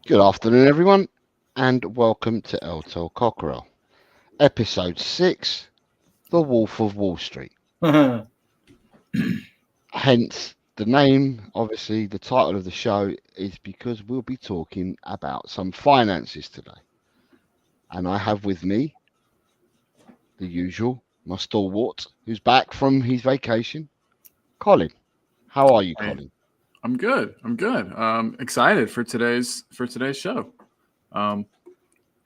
Good afternoon, everyone, and welcome to El Cockerel, episode 6, The Wolf of Wall Street. Hence, the name, obviously, the title of the show is because we'll be talking about some finances today. And I have with me, the usual, my stalwart, who's back from his vacation, Colin. How are you, Hey, Colin? I'm good. I'm good. Excited for today's show. Um,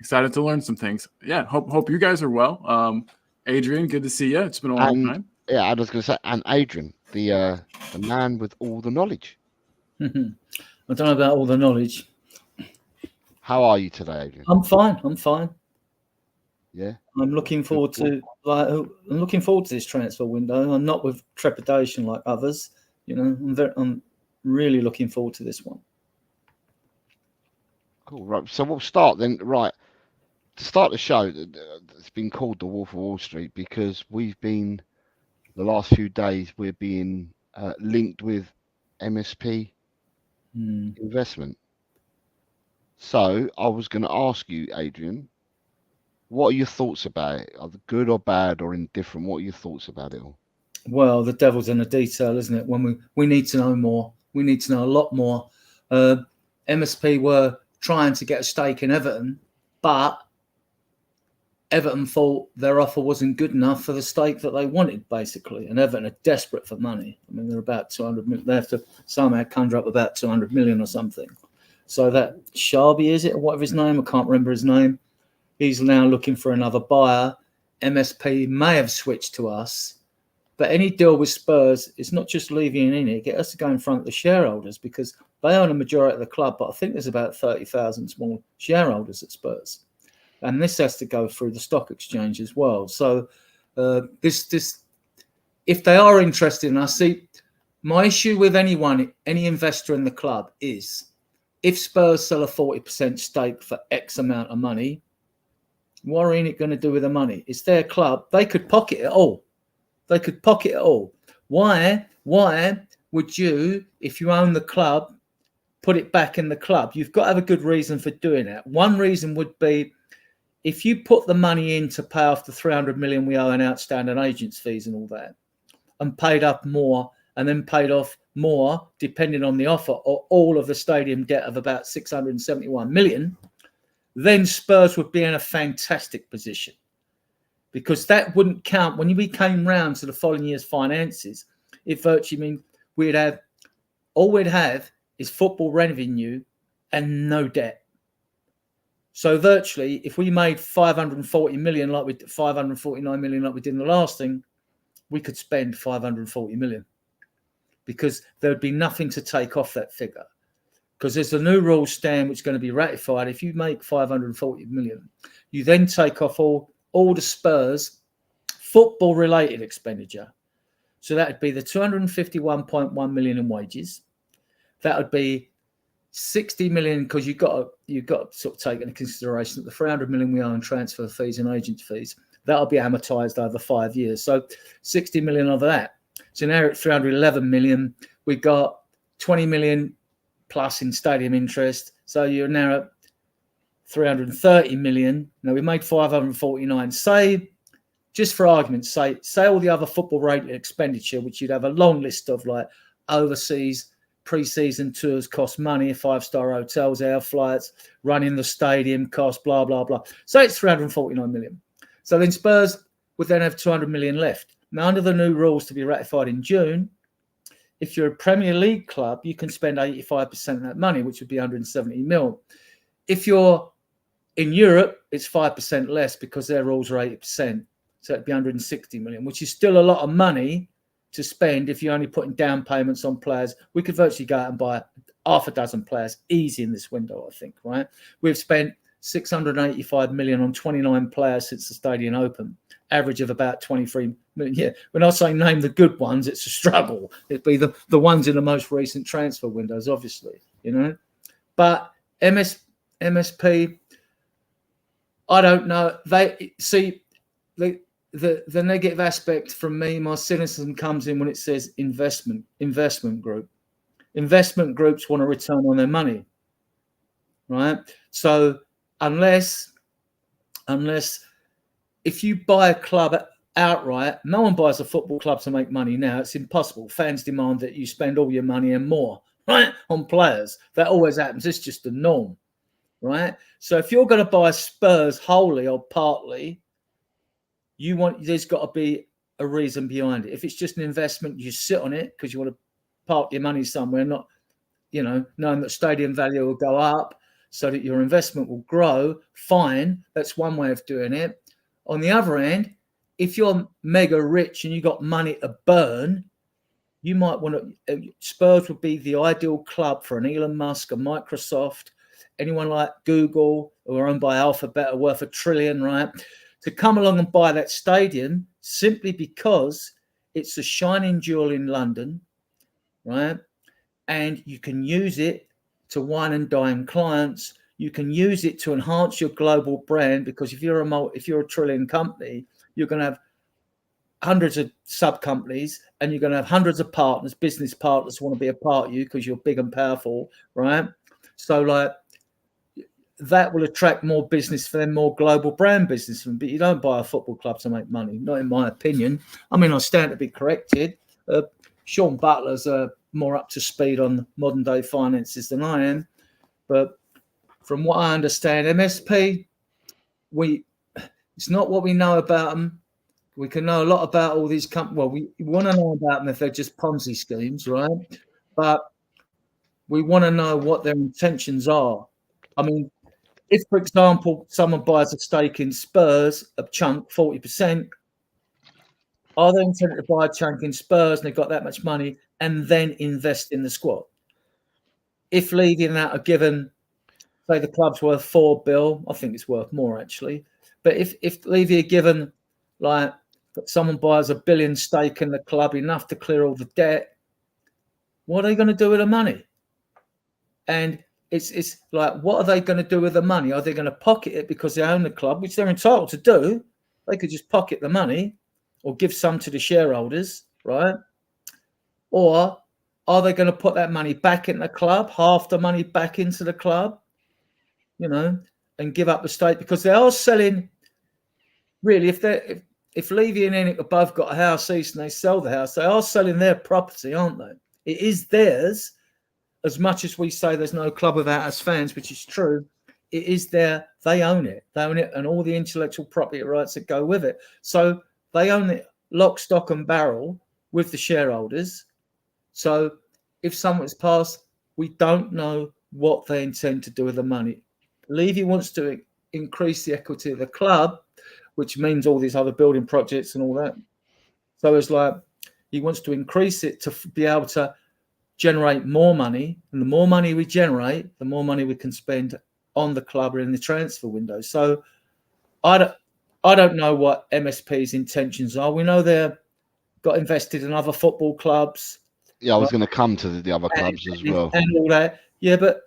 excited to learn some things. Yeah. Hope you guys are well. Adrian, good to see you. It's been a long And time. yeah, I was going to say, and Adrian, the man with all the knowledge. I don't know about all the knowledge. How are you today, Adrian? I'm fine. I'm fine. Yeah. I'm looking forward to this transfer window. I'm not with trepidation like others. I'm really looking forward to this one. Cool. Right. So we'll start then. Right. To start the show, it's been called the Wolf of Wall Street because the last few days, we're being linked with MSP investment. So I was going to ask you, Adrian, what are your thoughts about it? Are they good or bad or indifferent? What are your thoughts about it all? Well, the devil's in the detail, isn't it? When we need to know more. We need to know a lot more. MSP were trying to get a stake in Everton, but Everton thought their offer wasn't good enough for the stake that they wanted, basically. And Everton are desperate for money. I mean, they're about 200 million. They have to somehow conjure up about 200 million or something. So that Sharby, is it, or whatever his name? I can't remember his name. He's now looking for another buyer. MSP may have switched to us. But any deal with Spurs is not just leaving in it. It has to go in front of the shareholders because they own a majority of the club. But I think there's about 30,000 small shareholders at Spurs. And this has to go through the stock exchange as well. So this, if they are interested in us, see, my issue with any investor in the club is if Spurs sell a 40% stake for X amount of money, what are it going to do with the money? It's their club. They could pocket it all. Why would you, if you own the club, put it back in the club? You've got to have a good reason for doing it. One reason would be if you put the money in to pay off the 300 million we owe in outstanding agents fees and all that, and paid up more and then paid off more, depending on the offer, or all of the stadium debt of about 671 million, then Spurs would be in a fantastic position. Because that wouldn't count when we came round to the following year's finances. It virtually means we'd have is football revenue and no debt. So virtually, if we made 540 million 549 million like we did in the last thing, we could spend 540 million because there would be nothing to take off that figure. Because there's a new rule stand which is going to be ratified. If you make 540 million, you then take off all the Spurs football-related expenditure. So that would be the 251.1 million in wages. That would be 60 million because you've got to sort of take into consideration that the 300 million we owe in transfer fees and agent fees, that'll be amortized over 5 years. So 60 million of that. So now at 311 million, we've got 20 million plus in stadium interest. So you're now at 330 million. Now we made 549. Say, just for argument's sake, say all the other football-related expenditure, which you'd have a long list of, like overseas pre-season tours cost money, 5-star hotels, air flights, running the stadium cost, blah, blah, blah. So it's 349 million. So then Spurs would then have 200 million left. Now, under the new rules to be ratified in June, if you're a Premier League club, you can spend 85% of that money, which would be 170 mil. If you're in Europe, it's 5% less because their rules are 80%. So it'd be 160 million, which is still a lot of money to spend if you're only putting down payments on players. We could virtually go out and buy half a dozen players easy in this window, I think, right? We've spent 685 million on 29 players since the stadium opened, average of about 23 million. Yeah, we're not saying name the good ones. It's a struggle. It'd be the ones in the most recent transfer windows, obviously, you know. But MSP, I don't know. They see the negative aspect from me, my cynicism comes in when it says investment group. Investment groups want a return on their money. right? So unless if you buy a club outright, no one buys a football club to make money now. It's impossible. Fans demand that you spend all your money and more, right, on players. That always happens. It's just the norm, right? So if you're going to buy Spurs wholly or partly, there's got to be a reason behind it. If it's just an investment, you sit on it because you want to park your money somewhere, not, knowing that stadium value will go up so that your investment will grow, fine. That's one way of doing it. On the other hand, if you're mega rich and you got money to burn, you might want to. Spurs would be the ideal club for an Elon Musk, a Microsoft, anyone like Google, who are owned by Alphabet, are worth $1 trillion, right? To come along and buy that stadium simply because it's a shining jewel in London, right? And you can use it to wine and dine clients. You can use it to enhance your global brand, because if you're a $1 trillion company, you're going to have hundreds of sub companies, and you're going to have hundreds of partners, business partners who want to be a part of you because you're big and powerful, right? So like that will attract more business for them, more global brand business. But you don't buy a football club to make money, not in my opinion. I mean, I stand to be corrected. Sean Butler's more up to speed on modern day finances than I am, but from what I understand, MSP, it's not what we know about them. We can know a lot about all these companies. Well, we want to know about them if they're just Ponzi schemes, right? But we want to know what their intentions are. I mean, if, for example, someone buys a stake in Spurs, a chunk, 40%, are they intended to buy a chunk in Spurs and they've got that much money and then invest in the squad? If Levy and that are given, say the club's worth $4 billion, I think it's worth more actually. But if Levy are given, like, someone buys $1 billion stake in the club, enough to clear all the debt, what are they going to do with the money? And it's like, what are they going to do with the money? Are they going to pocket it because they own the club, which they're entitled to do? They could just pocket the money or give some to the shareholders, right? Or are they going to put that money back in the club, half the money back into the club, and give up the stake? Because they are selling, really, if Levy and Enoch have both got a house east and they sell the house, they are selling their property, aren't they? It is theirs. As much as we say there's no club without us fans, which is true, it is there. They own it. They own it and all the intellectual property rights that go with it. So they own it lock, stock and barrel with the shareholders. So if someone's passed, we don't know what they intend to do with the money. Levy wants to increase the equity of the club, which means all these other building projects and all that. So it's like he wants to increase it to be able to generate more money. And the more money we generate, the more money we can spend on the club or in the transfer window. So I don't know what MSP's intentions are. We know they've got invested in other football clubs. Yeah, I was going to come to the other clubs as well. And all that. Yeah, but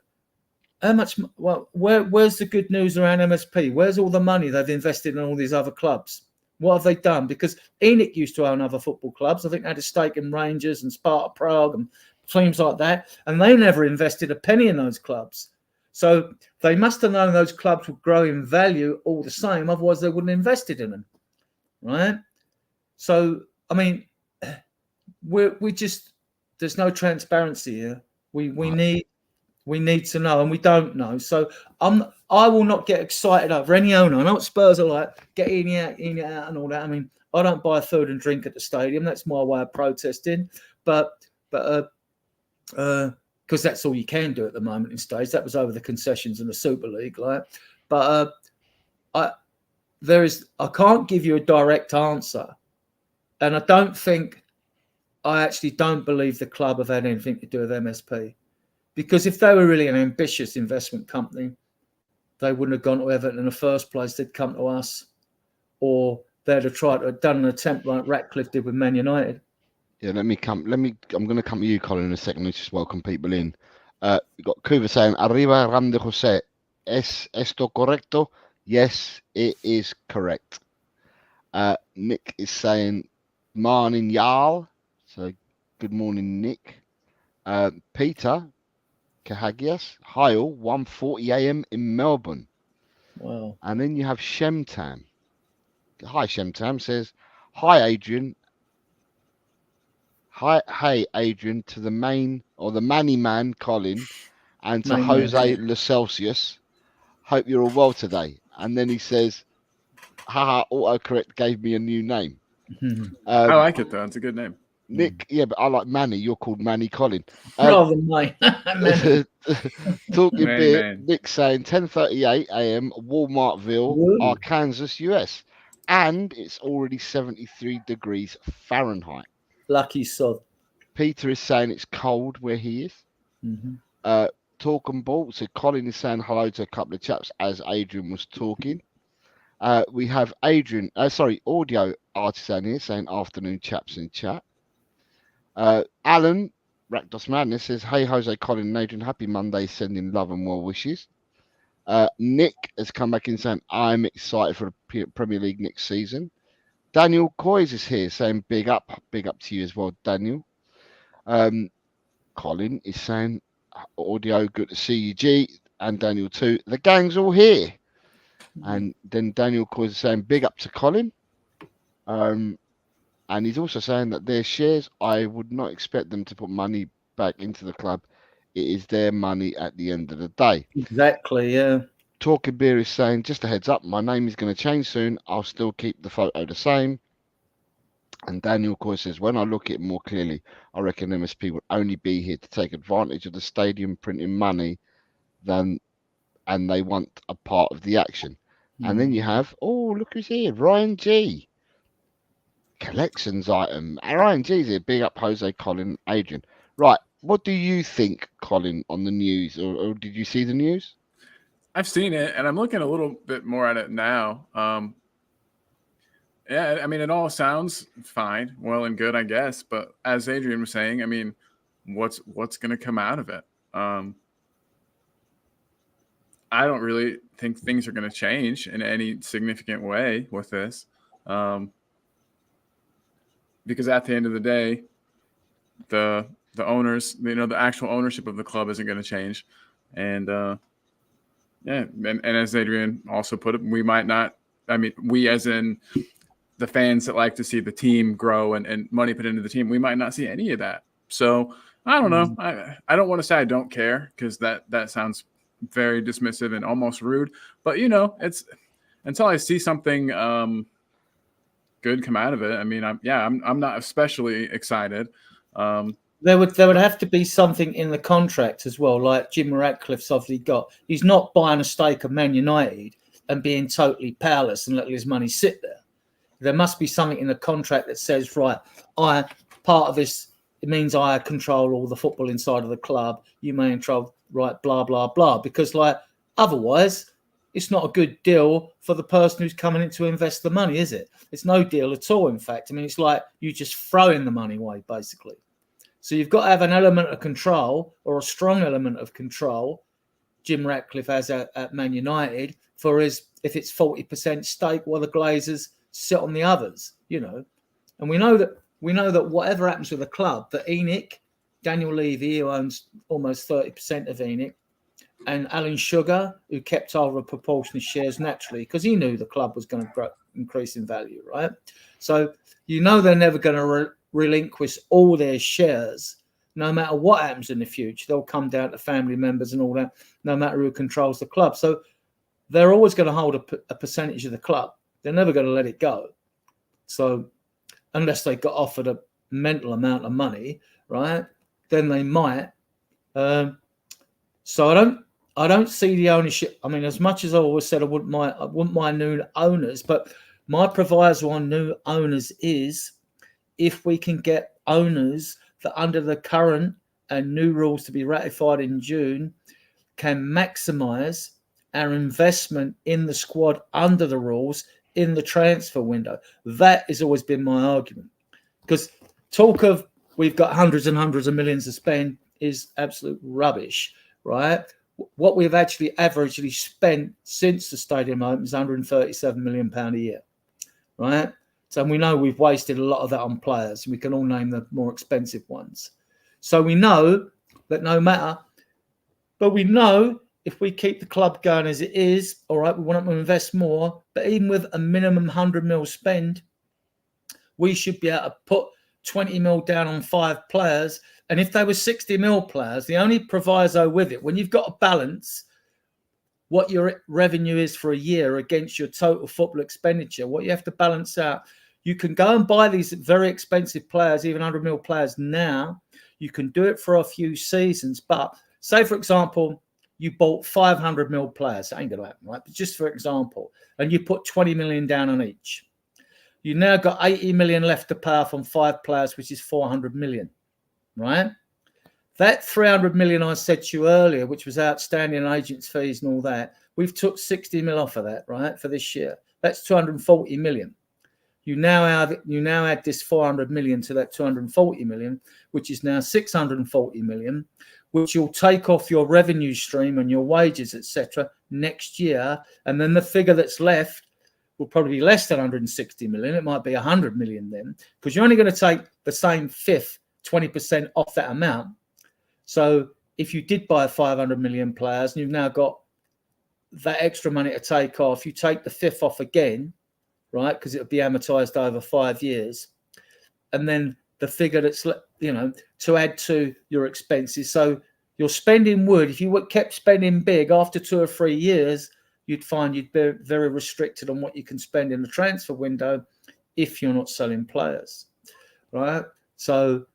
how much? Well, where's the good news around MSP? Where's all the money they've invested in all these other clubs? What have they done? Because Enoch used to own other football clubs. I think they had a stake in Rangers and Sparta Prague and teams like that, and they never invested a penny in those clubs. So they must have known those clubs would grow in value all the same. Otherwise, they wouldn't have invested in them, right? So, I mean, we just, there's no transparency here. We need to know, and we don't know. So I will not get excited over any owner. I know what Spurs are like, get in out and all that. I mean, I don't buy food and drink at the stadium. That's my way of protesting. But because that's all you can do at the moment in stage. That was over the concessions in the Super League, like. But I can't give you a direct answer, and I actually don't believe the club have had anything to do with MSP, because if they were really an ambitious investment company, they wouldn't have gone to Everton in the first place. They'd come to us, or they'd have done an attempt like Ratcliffe did with Man United. Yeah, I'm going to come to you, Colin, in a second. Let's just welcome people in. We've got Kuva saying, Arriba Grande Jose, ¿es esto correcto? Yes, it is correct. Nick is saying, Morning, y'all. So, good morning, Nick. Peter Kahagias, hi all, 1:40 a.m. in Melbourne. Wow. And then you have Shemtam. Hi, Shemtam says, hi, Adrian. Hey, Adrian, to the Manny man, Colin, and to Manny Jose Man. Lo Celsius. Hope you're all well today. And then he says, haha, autocorrect gave me a new name. I like it, though. It's a good name. Nick, yeah, but I like Manny. You're called Manny Colin. Rather than mine. Talking Manny beer, Man. Nick saying 10:38 a.m. Walmartville, Woo. Arkansas, US. And it's already 73 degrees Fahrenheit. Lucky sod. Peter is saying it's cold where he is. Mm-hmm. Talk and ball. So Colin is saying hello to a couple of chaps as Adrian was talking. We have audio artisan here saying afternoon chaps in chat. Alan, Rakdos Madness says, hey Jose, Colin and Adrian, happy Monday, sending love and well wishes. Nick has come back in saying, I'm excited for the Premier League next season. Daniel Coys is here saying, big up to you as well, Daniel. Colin is saying, audio, good to see you, G, and Daniel too. The gang's all here. And then Daniel Coys is saying, big up to Colin. And he's also saying that their shares, I would not expect them to put money back into the club. It is their money at the end of the day. Exactly, yeah. Talking Beer is saying, just a heads up, my name is going to change soon. I'll still keep the photo the same. And Daniel Coy says, when I look at it more clearly, I reckon MSP would only be here to take advantage of the stadium printing money and they want a part of the action. And then you have, oh, look who's here, Ryan G. Collections item. Ryan G's here. Big up Jose, Colin, Adrian. Right. What do you think, Colin, on the news? Or did you see the news? I've seen it, and I'm looking a little bit more at it now. Yeah, I mean, it all sounds fine, well and good, I guess. But as Adrian was saying, I mean, what's going to come out of it? I don't really think things are going to change in any significant way with this. Because at the end of the day, the owners, the actual ownership of the club isn't going to change. And and as Adrian also put it, we might not, I mean, we as in the fans that like to see the team grow and money put into the team, we might not see any of that. So I don't know. I don't want to say I don't care, because that sounds very dismissive and almost rude. But, it's until I see something good come out of it. I mean, I'm not especially excited. There would have to be something in the contract as well, like Jim Ratcliffe's obviously got. He's not buying a stake of Man United and being totally powerless and letting his money sit there. There must be something in the contract that says, right, part of this, it means I control all the football inside of the club. You may control, right, blah, blah, blah. Because, otherwise, it's not a good deal for the person who's coming in to invest the money, is it? It's no deal at all, in fact. I mean, it's like you just throwing the money away, basically. So you've got to have an element of control, or a strong element of control. Jim Ratcliffe has at Man United for his, if it's 40% stake, while the Glazers sit on the others, And we know that whatever happens with the club, that Enoch, Daniel Levy, who owns almost 30% of Enoch, and Alan Sugar, who kept over proportionate shares naturally, because he knew the club was going to increase in value, right? So they're never going to relinquish all their shares, no matter what happens in the future. They'll come down to family members and all that, no matter who controls the club. So they're always going to hold a percentage of the club. They're never going to let it go. So unless they got offered a mental amount of money, right, then they might. So I don't see the ownership. I mean, as much as I always said I wouldn't mind new owners, but my proviso on new owners is, if we can get owners that, under the current and new rules to be ratified in June, can maximise our investment in the squad under the rules in the transfer window. That has always been my argument. Because talk of we've got hundreds and hundreds of millions to spend is absolute rubbish, right? What we've actually averagely spent since the stadium opened is £137 million a year, right? So we know we've wasted a lot of that on players. We can all name the more expensive ones. So we know that no matter But we know if we keep the club going as it is, all right, we want to invest more. But even with a minimum 100 mil spend, we should be able to put 20 mil down on 5 players. And if they were 60 mil players, the only proviso with it, when you've got to balance what your revenue is for a year against your total football expenditure, what you have to balance out, you can go and buy these very expensive players, even 100 mil players now. You can do it for a few seasons. But say, for example, you bought 500 mil players. That ain't going to happen, right? But just for example, and you put 20 million down on each. You now got 80 million left to pay off on 5 players, which is 400 million, right? That 300 million I said to you earlier, which was outstanding agents' fees and all that, we've took 60 mil off of that, right, for this year. That's 240 million. You now add this 400 million to that 240 million, which is now 640 million, which you'll take off your revenue stream and your wages, etc., next year. And then the figure that's left will probably be less than 160 million. It might be 100 million then, because you're only going to take the same fifth, 20% off that amount. So if you did buy 500 million players and you've now got that extra money to take off, you take the fifth off again, right? Because it'll be amortized over 5 years. And then the figure that's, to add to your expenses. So your spending would, if you kept spending big after 2 or 3 years, you'd find you'd be very restricted on what you can spend in the transfer window if you're not selling players, right? So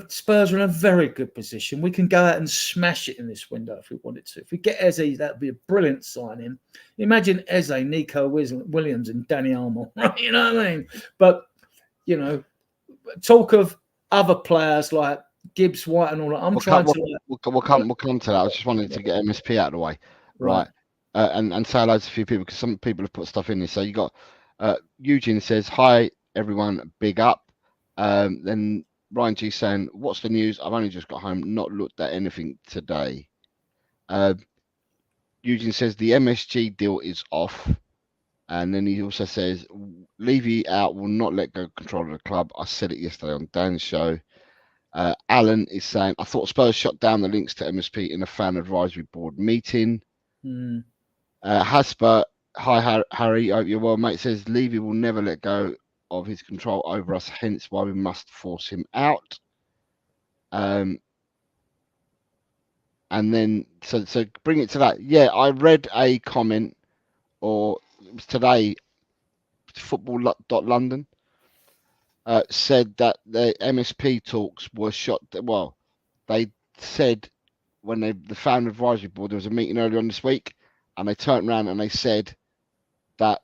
Spurs are in a very good position. We can go out and smash it in this window if we wanted to. If we get Eze, that'd be a brilliant signing. Imagine Eze, Nico Williams, and Danny Almo, right? You know what I mean? But, talk of other players like Gibbs, White, and all that. We'll come to that. I just wanted to get MSP out of the way, right? And say hello to a few people, because some people have put stuff in there. So you got Eugene says, "Hi everyone, big up." Then Ryan G saying, "What's the news? I've only just got home, not looked at anything today." Eugene says the MSG deal is off. And then he also says, Levy out, will not let go control of the club. I said it yesterday on Dan's show. Alan is saying, I thought Spurs shut down the links to MSP in a fan advisory board meeting. Hasper, hi Harry, hope you're well, mate, says Levy will never let go of his control over us, hence why we must force him out. And then, so bring it to that. Yeah, I read a comment, or it was today, football.london said that the MSP talks were shot. Well, they said when the fan advisory board, there was a meeting earlier on this week, and they turned around and they said that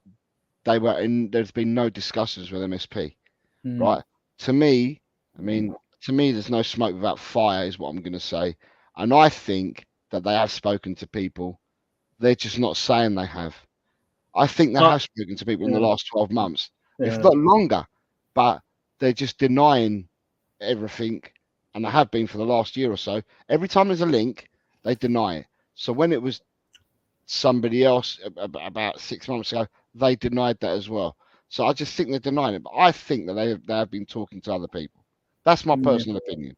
there's been no discussions with MSP, right? To me, there's no smoke without fire, is what I'm going to say. And I think that they have spoken to people. They're just not saying they have. I think they have spoken to people in the last 12 months, if not longer, but they're just denying everything, and they have been for the last year or so. Every time there's a link, they deny it. So when it was somebody else about 6 months ago, they denied that as well. So I just think they're denying it, but I think that they have been talking to other people. That's my personal opinion.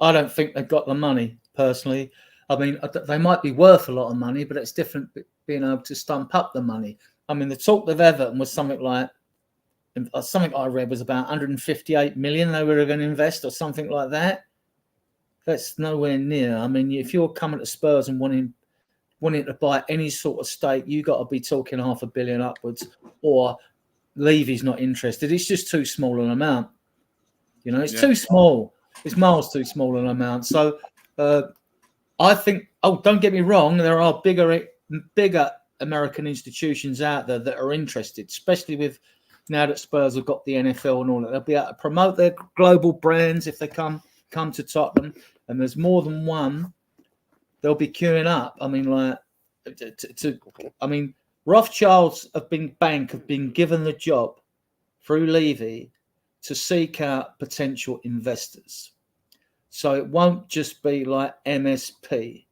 I don't think they've got the money, personally. I mean, they might be worth a lot of money, but it's different being able to stump up the money. I mean, the talk of Everton was something I read was about 158 million they were going to invest, or something like that. That's nowhere near. I mean, if you're coming to Spurs and wanting to buy any sort of stake, you got to be talking 500 million upwards, or Levy's not interested. It's just too small an amount. It's too small. It's miles too small an amount. So I think, don't get me wrong, there are bigger American institutions out there that are interested, especially with now that Spurs have got the NFL and all that. They'll be able to promote their global brands if they come to Tottenham, and there's more than one. They'll be queuing up. I mean, Rothschilds have been given the job through Levy to seek out potential investors. So it won't just be like MSP.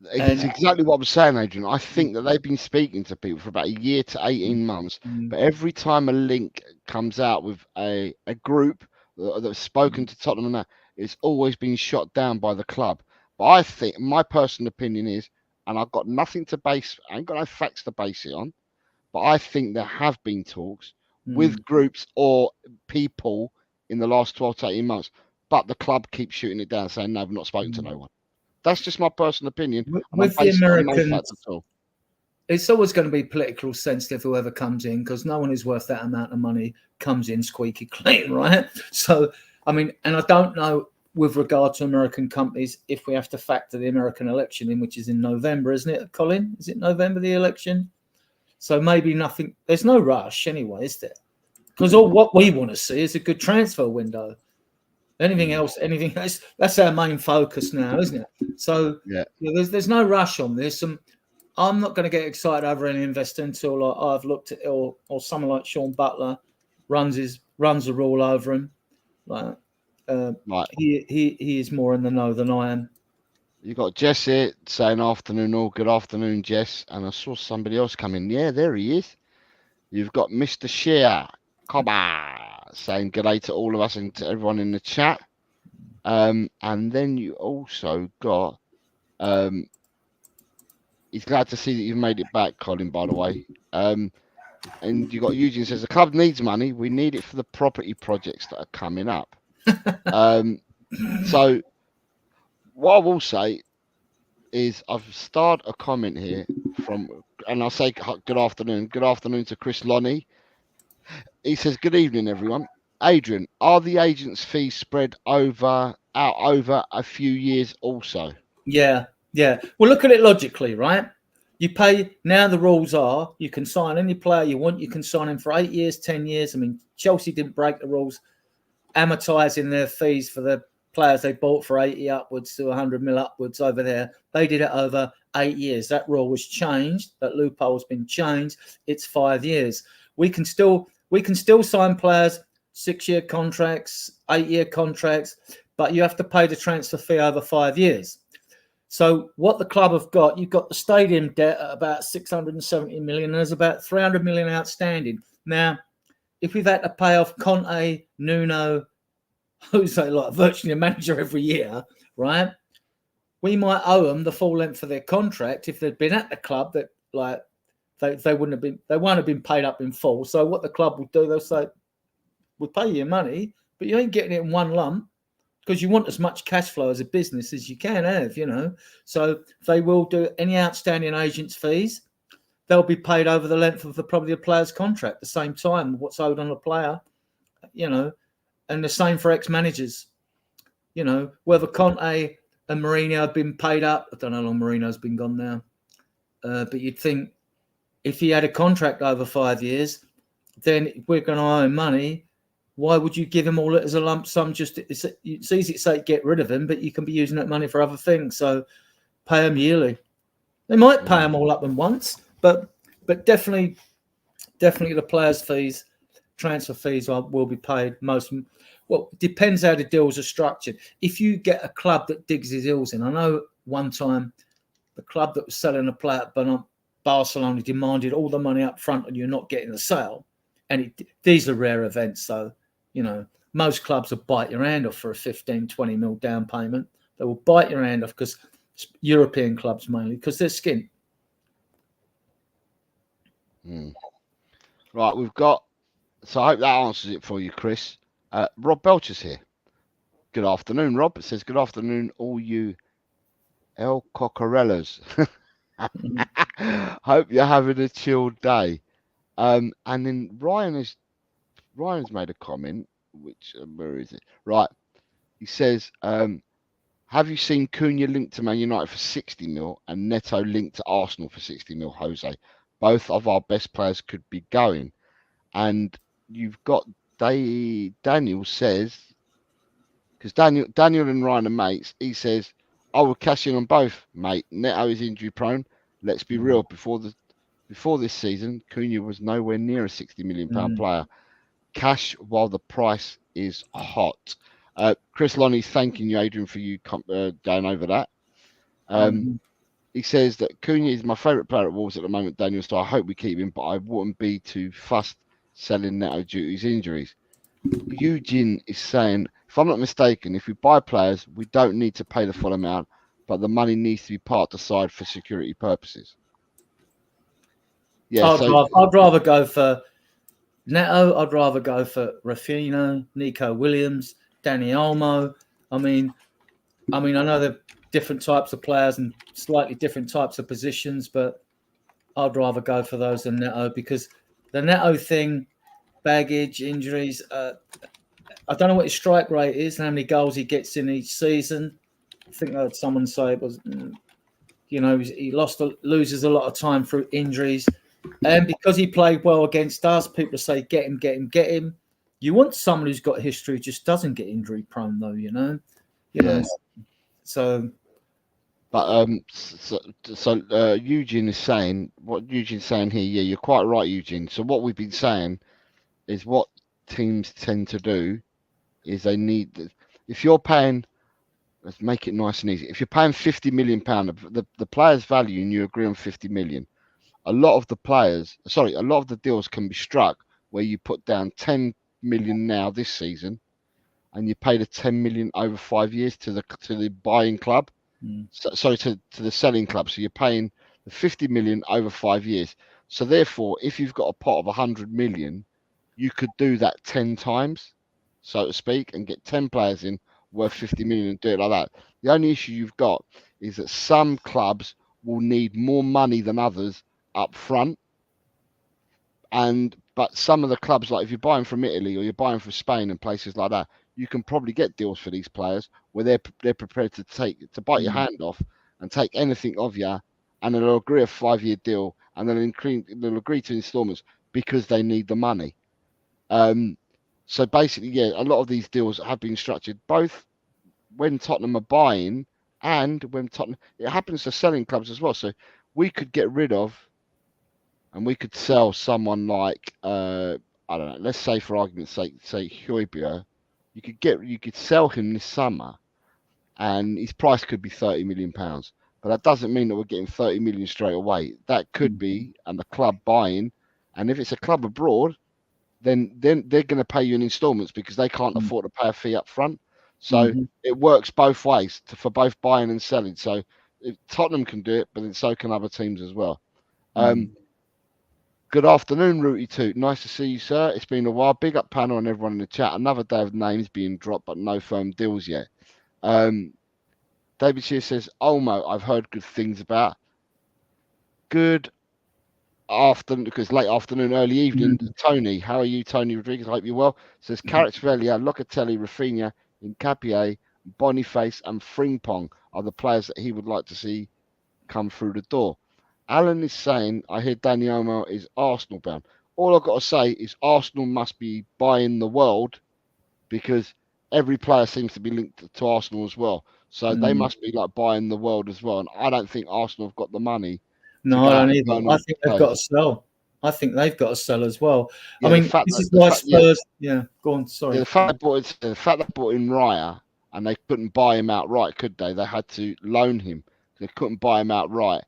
It's exactly what I'm saying, Adrian. I think that they've been speaking to people for about a year to 18 months, but every time a link comes out with a group that's spoken to Tottenham, it's always been shot down by the club. But I think my personal opinion is, and I've got nothing to base, I ain't got no facts to base it on, but I think there have been talks with groups or people in the last 12 to 18 months, but the club keeps shooting it down, saying, no, we've not spoken to no one. That's just my personal opinion. With the Americans, it's always going to be politically sensitive, whoever comes in, because no one who's worth that amount of money comes in squeaky clean, right? So, I mean, and I don't know with regard to American companies if we have to factor the American election in, which is in November, isn't it, Colin? Is it November, the election? So maybe nothing, there's no rush anyway, is there? Because all what we want to see is a good transfer window. Anything else, that's our main focus now, isn't it? So there's no rush on this. And I'm not going to get excited over any investor until I've looked at it, or someone like Sean Butler runs the rule over him. Like, he is more in the know than I am. You got Jess here saying afternoon all, good afternoon, Jess. And I saw somebody else come in. Yeah, there he is. You've got Mr. Shear Coba saying good day to all of us and to everyone in the chat. And then you also got he's glad to see that you've made it back, Colin, by the way. And you got Eugene says the club needs money. We need it for the property projects that are coming up. So what I will say is I've started a comment here and I'll say good afternoon. Good afternoon to Chris Lonnie. He says, good evening, everyone. Adrian, are the agents' fees spread out over a few years also? Yeah. Well, look at it logically, right? You pay, now the rules are, you can sign any player you want. You can sign him for 8 years, 10 years. I mean, Chelsea didn't break the rules, amortising their fees for the players they bought for 80 upwards to 100 mil upwards over there. They did it over 8 years. That rule was changed. That loophole has been changed. It's 5 years. We can still sign players 6-year contracts, 8-year contracts, but you have to pay the transfer fee over 5 years. So what the club have got, you've got the stadium debt at about 670 million. And there's about 300 million outstanding. Now, if we've had to pay off Conte, Nuno, Jose, like virtually a manager every year, right? We might owe them the full length of their contract if they'd been at the club. That like they won't have been paid up in full. So what the club will do, they'll say, "We'll pay you your money, but you ain't getting it in one lump because you want as much cash flow as a business as you can have, you know." So they will do any outstanding agents' fees. They'll be paid over the length of probably the player's contract, the same time what's owed on the player, you know. And the same for ex-managers. You know, whether Conte and Mourinho have been paid up. I don't know how long Mourinho's been gone now. But you'd think if he had a contract over 5 years, then if we're going to owe him money, why would you give him all as a lump sum? It's easy to say get rid of him, but you can be using that money for other things. So pay him yearly. They might pay him all up in once, but definitely the players' fees, transfer fees will be paid. Well, it depends how the deals are structured. If you get a club that digs his heels in, I know one time the club that was selling a player at Barcelona demanded all the money up front and you're not getting the sale. And these are rare events. So, you know, most clubs will bite your hand off for a 15, 20 mil down payment. They will bite your hand off because European clubs mainly, because they're skint. Right, so I hope that answers it for you, Chris. Rob Belcher's here. Good afternoon, Rob. It says, good afternoon, all you El Cocorellas. Hope you're having a chilled day. And then Ryan's made a comment, which, where is it? Right. He says, have you seen Cunha linked to Man United for 60 mil and Neto linked to Arsenal for 60 mil, Jose? Both of our best players could be going. And you've got Daniel says, because Daniel and Ryan are mates, he says, I will cash in on both, mate. Neto is injury prone. Let's be real. Before this season, Cunha was nowhere near a £60 million player. Cash while the price is hot. Chris Lonnie's thanking you, Adrian, for you going over that. He says that Cunha is my favourite player at Wolves at the moment, Daniel, so I hope we keep him, but I wouldn't be too fussed selling Neto due to his injuries. Eugene is saying, if I'm not mistaken, if we buy players, we don't need to pay the full amount, but the money needs to be parked aside for security purposes. Yeah, I'd rather go for Neto. I'd rather go for Rafinha, Nico Williams, Dani Olmo. I mean, I know they're different types of players and slightly different types of positions, but I'd rather go for those than Neto, because the Neto thing, baggage, injuries. I don't know what his strike rate is and how many goals he gets in each season. I think I heard someone say it was, he loses a lot of time through injuries. And because he played well against us, people say, get him. You want someone who's got history who just doesn't get injury prone, though, you know? So... But Eugene is saying, what Eugene's saying here, yeah, you're quite right, Eugene. So what we've been saying is what teams tend to do is they need, if you're paying, let's make it nice and easy. If you're paying £50 million, the player's value, and you agree on 50 million, a lot of the deals can be struck where you put down 10 million now this season, and you pay the 10 million over 5 years to the buying club. To the selling club. So you're paying the 50 million over 5 years. So therefore, if you've got a pot of 100 million, you could do that 10 times, so to speak, and get 10 players in worth 50 million and do it like that. The only issue you've got is that some clubs will need more money than others up front. But some of the clubs, like if you're buying from Italy or you're buying from Spain and places like that, you can probably get deals for these players where they're prepared to bite your hand off and take anything of you, and they'll agree a 5-year deal, and they'll agree to installments because they need the money. So basically, yeah, a lot of these deals have been structured both when Tottenham are buying and when Tottenham. It happens to selling clubs as well. So we could get rid of, and we could sell someone like I don't know. Let's say for argument's sake, say Højbjerg. You could sell him this summer, and his price could be £30 million. But that doesn't mean that we're getting 30 million straight away. That could be, and the club buying, and if it's a club abroad, then they're going to pay you in installments because they can't afford to pay a fee up front. So it works both ways for both buying and selling. So Tottenham can do it, but then so can other teams as well. Good afternoon, Rooty2. Nice to see you, sir. It's been a while. Big up panel and everyone in the chat. Another day of names being dropped, but no firm deals yet. David Shear says, Olmo, I've heard good things about. Good afternoon, because late afternoon, early evening. Tony, how are you, Tony Rodriguez? I hope you're well. Says, Kvaratskhelia, Locatelli, Rafinha, Nkapie, Boniface, and Frimpong are the players that he would like to see come through the door. Alan is saying, I hear Dani Olmo is Arsenal bound. All I've got to say is Arsenal must be buying the world, because every player seems to be linked to Arsenal as well. So they must be like buying the world as well. And I don't think Arsenal have got the money. No, I don't either. I think they've got to sell. I think they've got to sell as well. Yeah, I mean, this is why Spurs... Yeah, go on, sorry. Yeah, the fact they bought in Raya and they couldn't buy him outright, could they? They had to loan him. They couldn't buy him outright.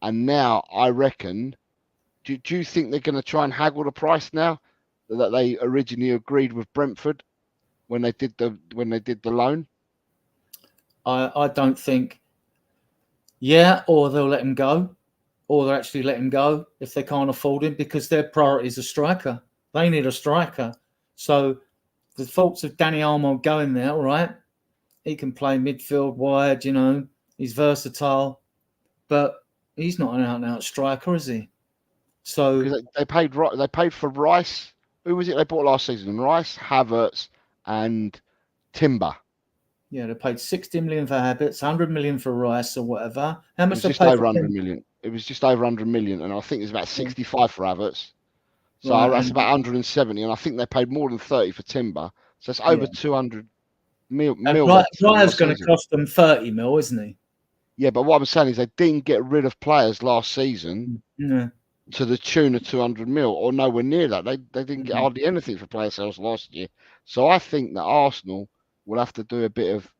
And now I reckon, do you think they're going to try and haggle the price now that they originally agreed with Brentford when they did the loan? I don't think. Yeah, or they'll let him go, or they'll actually let him go if they can't afford him, because their priority is a striker. They need a striker. So the faults of Dani Olmo going there, all right? He can play midfield, wide, he's versatile, but he's not an out-and-out striker, is he? So they paid for Rice. Who was it they bought last season? Rice, Havertz, and Timber. Yeah, they paid 60 million for Havertz, 100 million for Rice, or whatever. How much? It was just over 100 million. It was just over 100 million, and I think it's about 65 for Havertz. So that's about 170, and I think they paid more than 30 for Timber. So it's over 200 mil. Ryer's going to cost them 30 mil, isn't he? Yeah, but what I'm saying is they didn't get rid of players last season to the tune of 200 mil, or nowhere near that. They didn't get hardly anything for player sales last year. So I think that Arsenal will have to do a bit of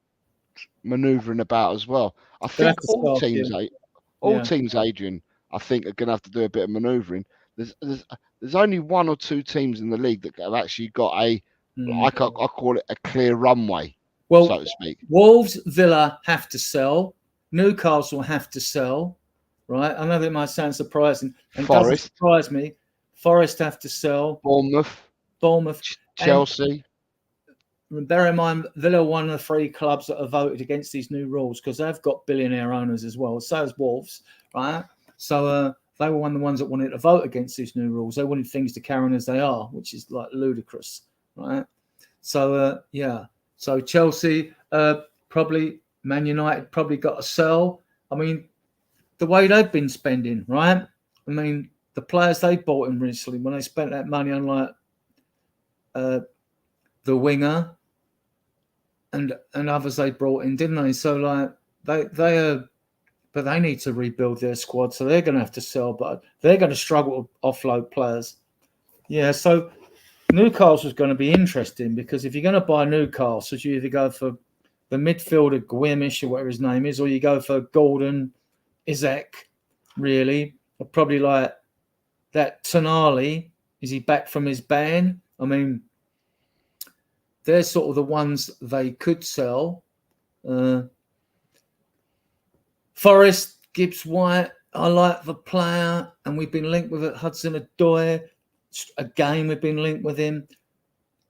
manoeuvring about as well. I think all teams, Adrian, I think are going to have to do a bit of manoeuvring. There's only one or two teams in the league that have actually got I call it a clear runway, so to speak. Wolves, Villa have to sell. Newcastle have to sell, right? I know that might sound surprising. And Forest. doesn't surprise me. Forest have to sell. Bournemouth, Chelsea. And bear in mind, Villa are one of the 3 clubs that have voted against these new rules because they've got billionaire owners as well. So has Wolves, right? So they were one of the ones that wanted to vote against these new rules. They wanted things to carry on as they are, which is like ludicrous, right? So, So Chelsea, probably Man United probably got to sell. I mean, the way they've been spending, right? I mean, the players they bought in recently, when they spent that money on like the winger and others they brought in, didn't they? So like but they need to rebuild their squad, so they're going to have to sell, but they're going to struggle to offload players. Yeah, so Newcastle's going to be interesting because if you're going to buy Newcastle, you either go for the midfielder Guimish or whatever his name is, or you go for Gordon, Isaac, really. Or probably like that Tonali. Is he back from his ban? I mean, they're sort of the ones they could sell. Forest, Gibbs White, I like the player, and we've been linked with it. Hudson-Odoi, again, we've been linked with him.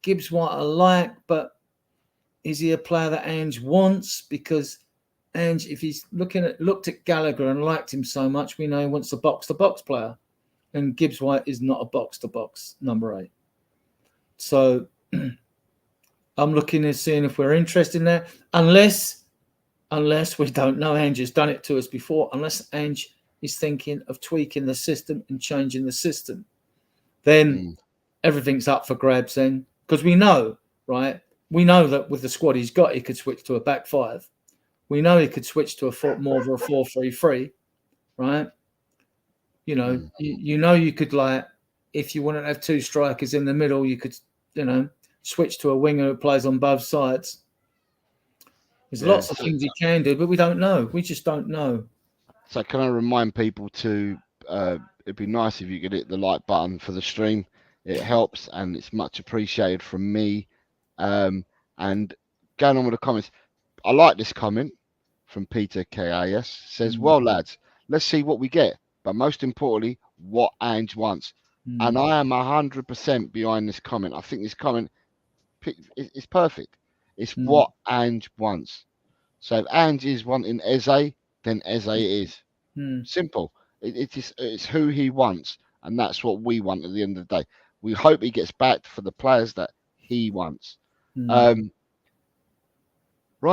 Gibbs White I like, but is he a player that Ange wants? Because Ange, if he's looked at Gallagher and liked him so much, we know he wants a box-to-box player. And Gibbs White is not a box-to-box number 8. So I'm looking at seeing if we're interested in that. Unless we don't know, Ange has done it to us before, unless Ange is thinking of tweaking the system and changing the system, then everything's up for grabs then. Because we know, right? We know that with the squad he's got, he could switch to a back 5. We know he could switch to more of a 4-3-3, right? You know, you could, like, if you want to have 2 strikers in the middle, you could, switch to a winger who plays on both sides. There's lots of things he can do, but we don't know. We just don't know. So can I remind people to, it'd be nice if you could hit the like button for the stream. It helps and it's much appreciated from me. And going on with the comments, I like this comment from Peter KAS. Says, well, lads, let's see what we get. But most importantly, what Ange wants. And I am 100% behind this comment. I think this comment is perfect. It's what Ange wants. So if Ange is wanting Eze, then Eze is. Simple. It's who he wants, and that's what we want at the end of the day. We hope he gets backed for the players that he wants. Ryan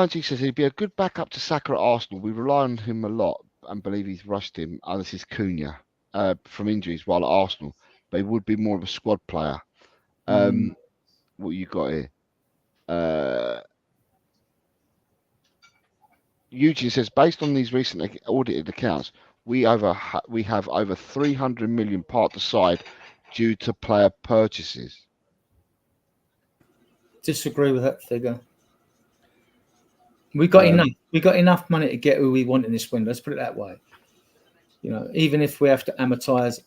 G says he'd be a good backup to Saka at Arsenal. We rely on him a lot and believe he's rushed him. Oh, this is Cunha from injuries while at Arsenal, but he would be more of a squad player. What you got here? Eugene says, based on these recent audited accounts, we have over 300 million parked aside due to player purchases. Disagree with that figure. We got enough. We got enough money to get who we want in this window. Let's put it that way. Even if we have to amortize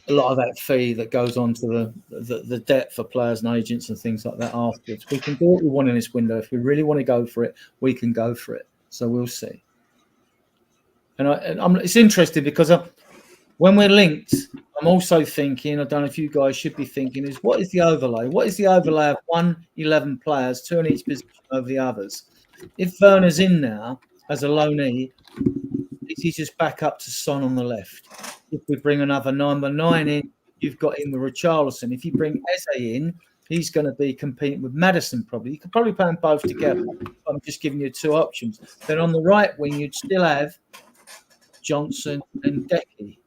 a lot of that fee that goes on to the debt for players and agents and things like that afterwards. We can do what we want in this window. If we really want to go for it, we can go for it. So we'll see. And it's interesting because when we're linked, I'm also thinking, I don't know if you guys should be thinking, is what is the overlay? What is the overlay of 11 players, 2 in each position over the others? If Werner's in now as a loanee, is he just back up to Son on the left? If we bring another number 9 in, you've got him with Richarlison. If you bring Eze in, he's going to be competing with Maddison probably. You could probably play them both together. I'm just giving you 2 options. Then on the right wing, you'd still have Johnson and Decky.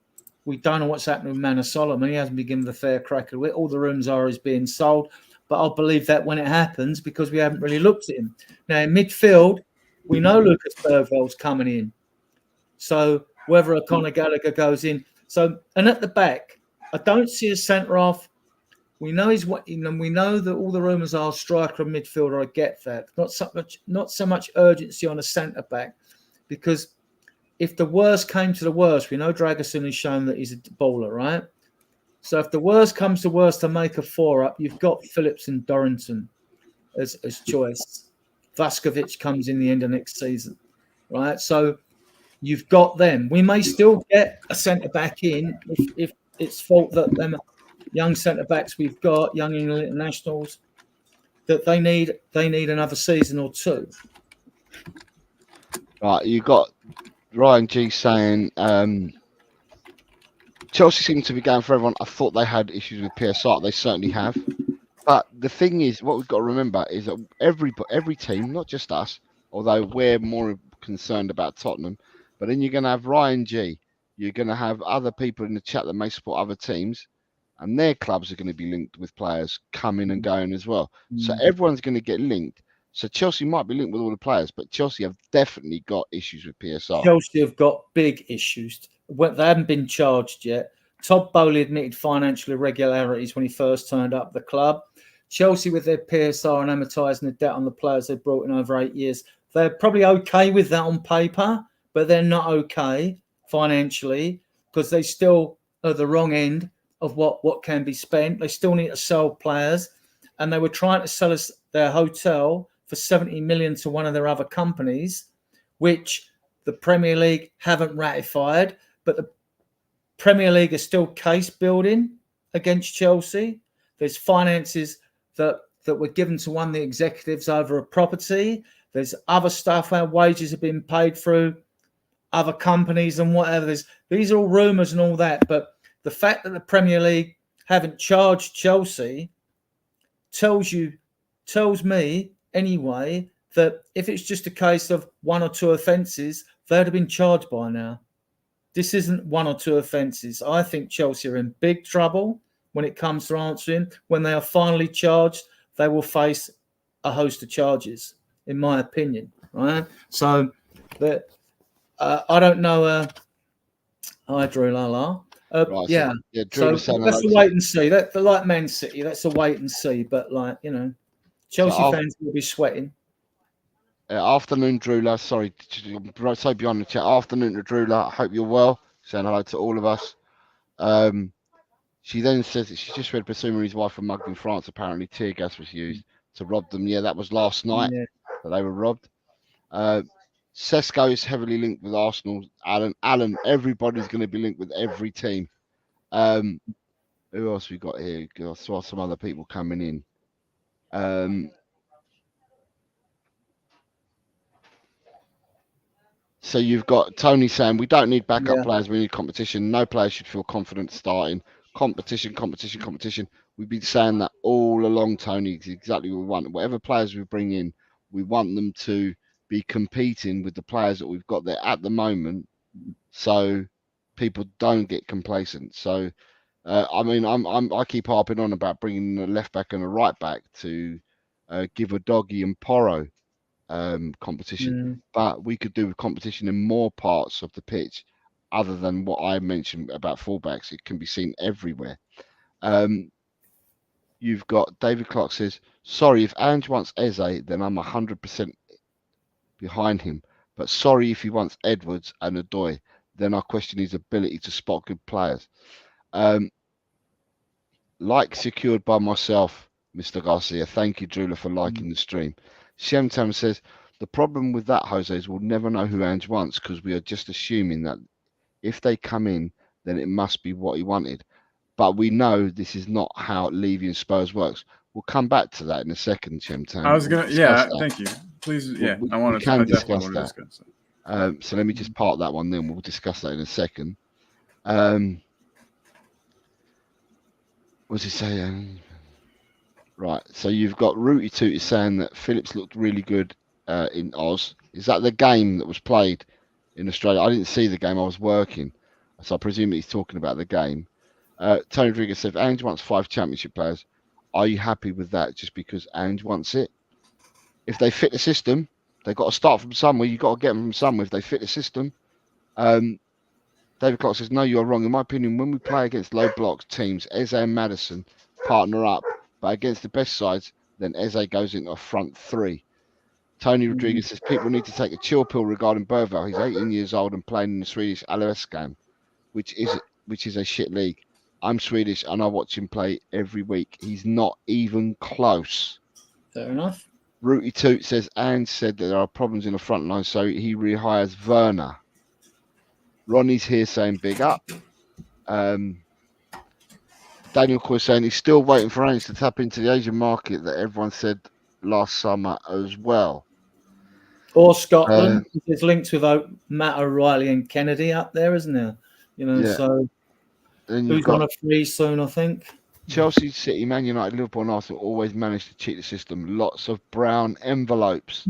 We don't know what's happening with Manor Solomon. He hasn't been given the fair crack of it. All the rumours are he's being sold. But I'll believe that when it happens because we haven't really looked at him. Now, in midfield, we know Lucas Bergveld's coming in. So whether a Conor Gallagher goes in. And at the back, I don't see a centre-half. We know we know that all the rumours are striker and midfielder. I get that. Not so much urgency on a centre-back because if the worst came to the worst, we know Dragusin has shown that he's a baller, right? So if the worst comes to worst to make a 4-up, you've got Phillips and Dorrington as choice. Vaskovic comes in the end of next season. right? So you've got them. We may still get a centre back in if it's thought that them young centre backs we've got, young England internationals, that they need another season or two. Right, you got Ryan G saying Chelsea seem to be going for everyone. I thought they had issues with PSR. They certainly have. But the thing is, what we've got to remember is that every team, not just us, although we're more concerned about Tottenham, but then you're going to have Ryan G. You're going to have other people in the chat that may support other teams, and their clubs are going to be linked with players coming and going as well. So everyone's going to get linked. So Chelsea might be linked with all the players, but Chelsea have definitely got issues with PSR. Chelsea have got big issues. They haven't been charged yet. Todd Bowley admitted financial irregularities when he first turned up the club. Chelsea, with their PSR and amortising the debt on the players they've brought in over 8 years, they're probably okay with that on paper, but they're not okay financially because they still are the wrong end of what can be spent. They still need to sell players, and they were trying to sell us their hotel for 70 million to one of their other companies, which the Premier League haven't ratified, but the Premier League is still case building against Chelsea. There's finances that were given to one of the executives over a property. There's other stuff where wages have been paid through other companies and whatever. These are all rumours and all that. But the fact that the Premier League haven't charged Chelsea tells me anyway that if it's just a case of one or two offences, they'd have been charged by now. This isn't one or two offences. I think Chelsea are in big trouble when it comes to answering. When they are finally charged, they will face a host of charges, in my opinion. Right? So, I don't know. Hi, Drew Lala. Right, yeah. Drew So that's a wait and see. That like Man City, that's a wait and see. But Chelsea fans will be sweating. Afternoon, Drula. Sorry, so beyond the chat. Afternoon to Drula. I hope you're well. Saying hello to all of us. She then says that she just read Basuma, wife were mugged in France. Apparently, tear gas was used to rob them. Yeah, that was last night that they were robbed. Sesko is heavily linked with Arsenal. Alan, everybody's going to be linked with every team. Who else we got here? I saw some other people coming in. So you've got Tony saying we don't need backup players, we need competition. No player should feel confident starting. Competition. We've been saying that all along, Tony. It's exactly what we want. Whatever players we bring in, we want them to be competing with the players that we've got there at the moment, so people don't get complacent. So, I keep harping on about bringing a left back and a right back to give a Doggy and Porro competition, but we could do with competition in more parts of the pitch other than what I mentioned about fullbacks. It can be seen everywhere. You've got David Clark says, sorry, if Ange wants Eze, then I'm 100% behind him, but sorry if he wants Edwards and Odoi, then I question his ability to spot good players. Like secured by myself, Mr. Garcia. Thank you, Drula, for liking the stream. Shemtam says, the problem with that, Jose, is we'll never know who Ange wants because we are just assuming that if they come in, then it must be what he wanted. But we know this is not how Levy and Spurs works. We'll come back to that in a second, Shemtam. I was going to, thank you. Please, I want to discuss that. So let me just park that one then. We'll discuss that in a second. What's he saying? Right, so you've got Rooty Tooty saying that Phillips looked really good in Oz. Is that the game that was played in Australia? I didn't see the game. I was working. So I presume he's talking about the game. Tony Rodriguez said, if Ange wants 5 championship players, are you happy with that just because Ange wants it? If they fit the system, they've got to start from somewhere. You've got to get them from somewhere if they fit the system. David Clark says, no, you're wrong. In my opinion, when we play against low block teams, Eze and Maddison partner up. But against the best sides, then Eze goes into a front 3. Tony Rodriguez says people need to take a chill pill regarding Bergvall. He's 18 years old and playing in the Swedish Allsvenskan, which is a shit league. I'm Swedish and I watch him play every week. He's not even close. Fair enough. Rooty Toot says, Ange said that there are problems in the front line, so he rehires Werner. Ronnie's here saying big up. Daniel Coy saying he's still waiting for Ange to tap into the Asian market that everyone said last summer as well. Or Scotland. There's links with Matt O'Reilly and Kennedy up there, isn't there? So then who's on a free soon, I think. Chelsea, City, Man United, Liverpool and Arsenal always manage to cheat the system. Lots of brown envelopes.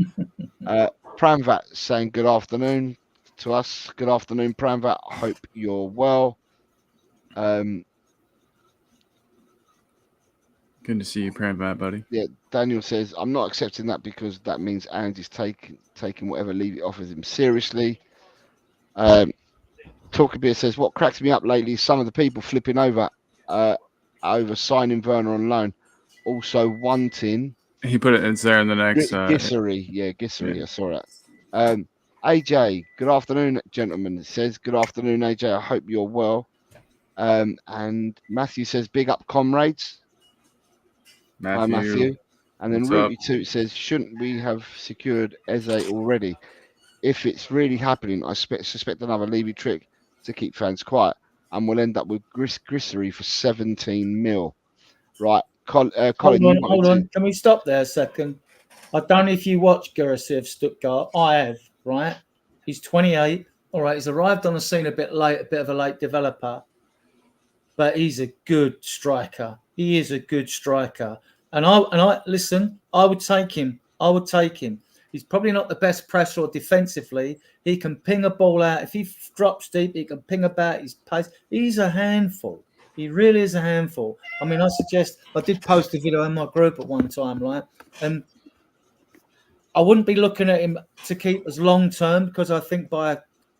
Pramvat saying good afternoon to us. Good afternoon, Pramvat. Hope you're well. Good to see you, Pramvat, buddy. Yeah, Daniel says, I'm not accepting that because that means Ange is taking whatever Levy offers him seriously. Talker Beer says, what cracks me up lately is some of the people flipping over signing Werner on loan, also wanting. He put it in there in the next. Gissery. I saw that. AJ, good afternoon, gentlemen. It says, good afternoon, AJ. I hope you're well. And Matthew says, big up, comrades. Hi, Matthew. And then Ruby Toot says, shouldn't we have secured Eze already? If it's really happening, I suspect another Levy trick to keep fans quiet, and we'll end up with Grissery for 17 mil. Right, Colin. Hold on. Can we stop there a second? I don't know if you watch Grissery of Stuttgart. I have, right? He's 28. All right, he's arrived on the scene a bit late, a bit of a late developer, but he's a good striker. He is a good striker. And I listen, I would take him. He's probably not the best presser or defensively. He can ping a ball out. If he drops deep, he can ping about his pace. He's a handful. He really is a handful. I mean, I did post a video in my group at one time, right? And I wouldn't be looking at him to keep as long term because I think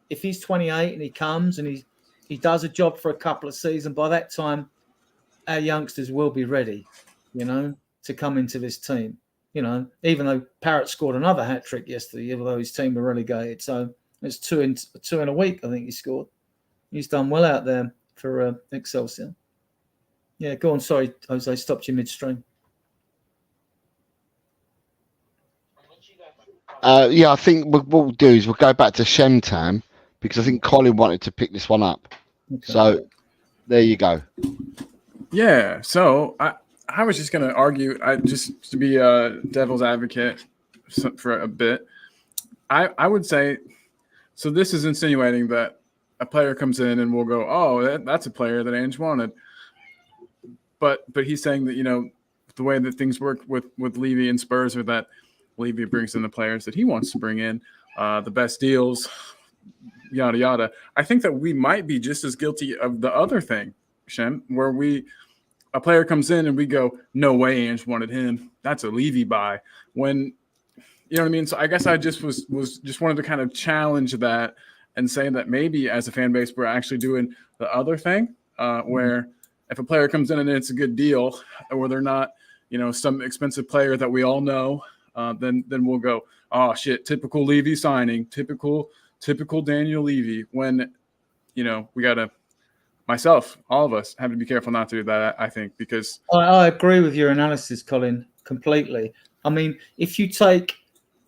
if he's 28 and he comes and he does a job for a couple of seasons, by that time, our youngsters will be ready, to come into this team. Even though Parrott scored another hat trick yesterday, although his team were relegated. So it's two in a week, I think he scored. He's done well out there for Excelsior. Yeah, go on. Sorry, Jose, stopped you midstream. I think what we'll do is we'll go back to Shemtam because I think Colin wanted to pick this one up. Okay. So there you go. Yeah, so I was just going to argue, just to be a devil's advocate for a bit. I would say, so this is insinuating that a player comes in and we'll go, oh, that's a player that Ange wanted. But he's saying that, the way that things work with Levy and Spurs are that Levy brings in the players that he wants to bring in, the best deals, yada, yada. I think that we might be just as guilty of the other thing, Shem, where a player comes in and we go, no way Ange wanted him. That's a Levy buy. When, you know what I mean? So I guess I just was wanted to kind of challenge that and say that maybe as a fan base, we're actually doing the other thing where if a player comes in and it's a good deal or they're not, some expensive player that we all know, then we'll go, oh shit, typical Levy signing, typical Daniel Levy when, we got to, myself, all of us have to be careful not to do that, I think, because I agree with your analysis, Colin, completely. I mean, if you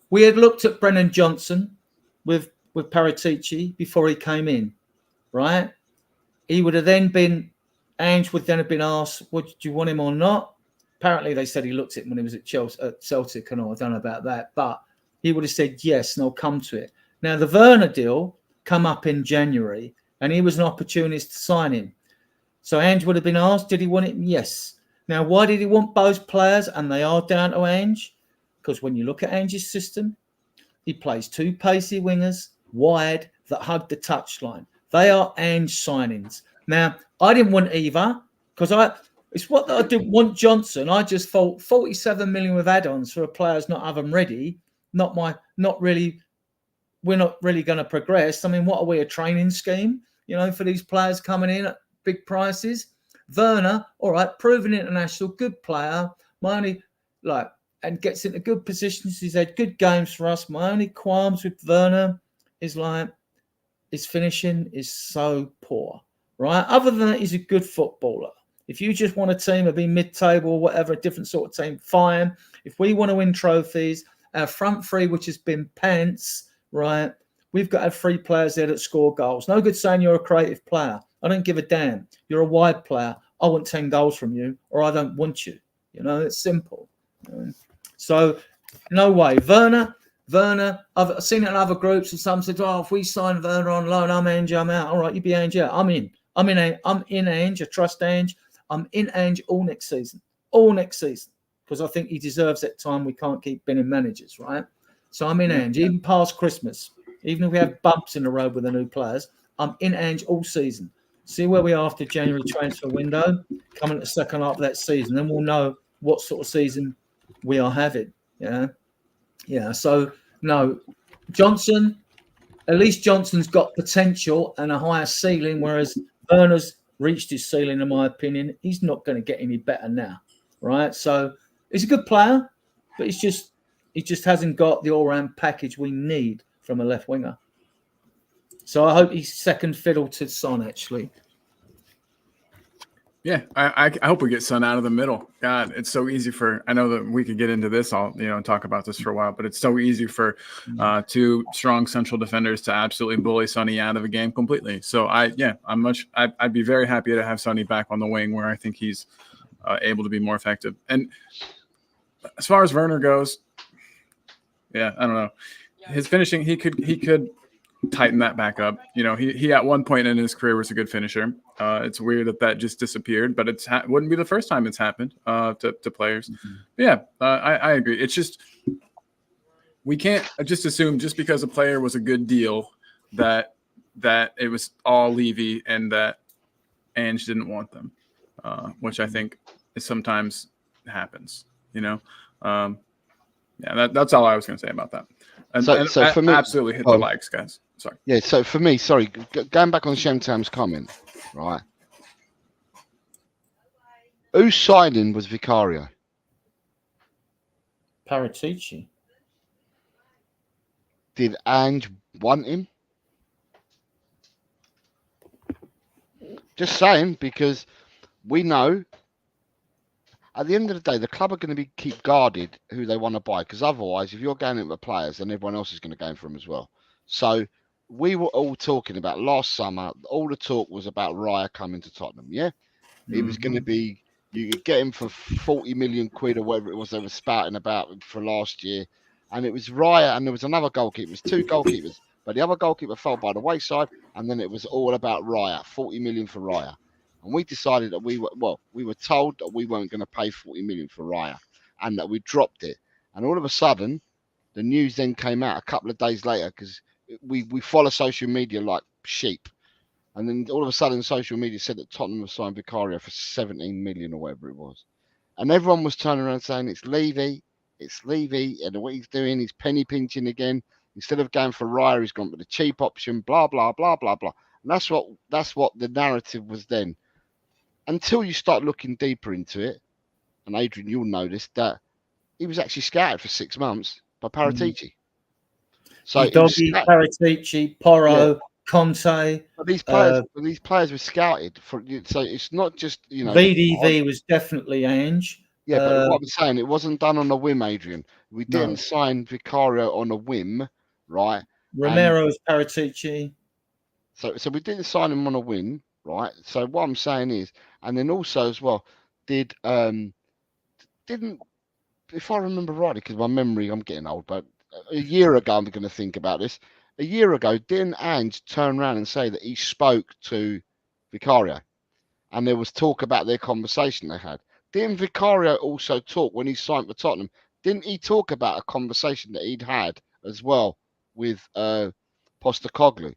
we had looked at Brennan Johnson with Paratici before he came in, right? He would have then been, Ange would then have been asked, do you want him or not? Apparently they said he looked at him when he was at Celtic and all, I don't know about that, but he would have said yes, and I'll come to it. Now, the Werner deal come up in January, and he was an opportunist to sign him. So Ange would have been asked, did he want him? Yes. Now, why did he want both players? And they are down to Ange. Because when you look at Ange's system, he plays two pacey wingers wide that hug the touchline. They are Ange signings. Now, I didn't want either because it's what I didn't want Johnson. I just thought 47 million with add-ons for a player who's not oven ready. We're not really going to progress. I mean, what are we, a training scheme, for these players coming in at big prices? Werner, all right, proven international, good player. And gets into good positions. He's had good games for us. My only qualms with Werner is his finishing is so poor, right? Other than that, he's a good footballer. If you just want a team to be mid-table or whatever, a different sort of team, fine. If we want to win trophies, our front three, which has been pants, right? We've got to have 3 players there that score goals. No good saying you're a creative player. I don't give a damn. You're a wide player. I want 10 goals from you, or I don't want you. It's simple. So, no way. Werner, I've seen it in other groups, and some said, "Oh, if we sign Werner on loan, I'm Ange, I'm out." All right, you be Ange, yeah, I'm in. I'm in Ange. I trust Ange. I'm in Ange all next season, because I think he deserves that time. We can't keep binning managers, right? So I'm in Ange, even past Christmas. Even if we have bumps in the road with the new players, I'm in Ange all season. See where we are after January transfer window, coming to the second half of that season, then we'll know what sort of season we are having. Yeah. So no, Johnson. At least Johnson's got potential and a higher ceiling, whereas Werner's reached his ceiling, in my opinion. He's not going to get any better now, right? So he's a good player, but he just hasn't got the all-round package we need from a left winger. So I hope he's second fiddle to Son, actually. Yeah, I hope we get Son out of the middle. God, it's so easy I know that we could get into this and talk about this for a while, but it's so easy for 2 strong central defenders to absolutely bully Sonny out of a game completely. So I'd be very happy to have Sonny back on the wing where I think he's able to be more effective. And as far as Werner goes, I don't know. His finishing, he could tighten that back up. He at one point in his career was a good finisher. It's weird that just disappeared, but it wouldn't be the first time it's happened to players. I agree. It's just we can't just assume just because a player was a good deal that it was all Levy and that Ange didn't want them, which I think sometimes happens. That's all I was going to say about that. And so for me, absolutely hit the likes, guys. Sorry. Yeah. So for me, going back on Shamtam's comment, right? Whose signing was Vicario? Paratici. Did Ange want him? Just saying, because we know at the end of the day, the club are going to keep guarded who they want to buy, because otherwise, if you're going into the players, then everyone else is going to go in for them as well. So we were all talking about last summer. All the talk was about Raya coming to Tottenham. Yeah, it was going to be, you could get him for 40 million quid or whatever it was they were spouting about for last year, and it was Raya, and there was another goalkeeper. It was 2 goalkeepers, but the other goalkeeper fell by the wayside, and then it was all about Raya, 40 million for Raya. And we decided that we were told that we weren't going to pay 40 million for Raya, and that we dropped it. And all of a sudden, the news then came out a couple of days later, because we follow social media like sheep. And then all of a sudden, social media said that Tottenham have signed Vicario for 17 million or whatever it was. And everyone was turning around saying, it's Levy, and what he's doing, he's penny pinching again. Instead of going for Raya, he's gone for the cheap option, blah, blah, blah, blah, blah. And that's what the narrative was then. Until you start looking deeper into it, and Adrian, you'll notice that he was actually scouted for 6 months by Paratici. So Paratici, Porro, Conte. But these players were scouted for. So it's not just VDV was definitely Ange. Yeah, but what I'm saying, it wasn't done on a whim, Adrian. We didn't sign Vicario on a whim, right? Romero's Paratici. So we didn't sign him on a whim, right? So what I'm saying is, and then also as well, didn't, if I remember rightly, because my memory, I'm getting old, but a year ago, I'm going to think about this. A year ago, didn't Ange turn around and say that he spoke to Vicario, and there was talk about their conversation they had? Didn't Vicario also talk when he signed for Tottenham? Didn't he talk about a conversation that he'd had as well with Postecoglou?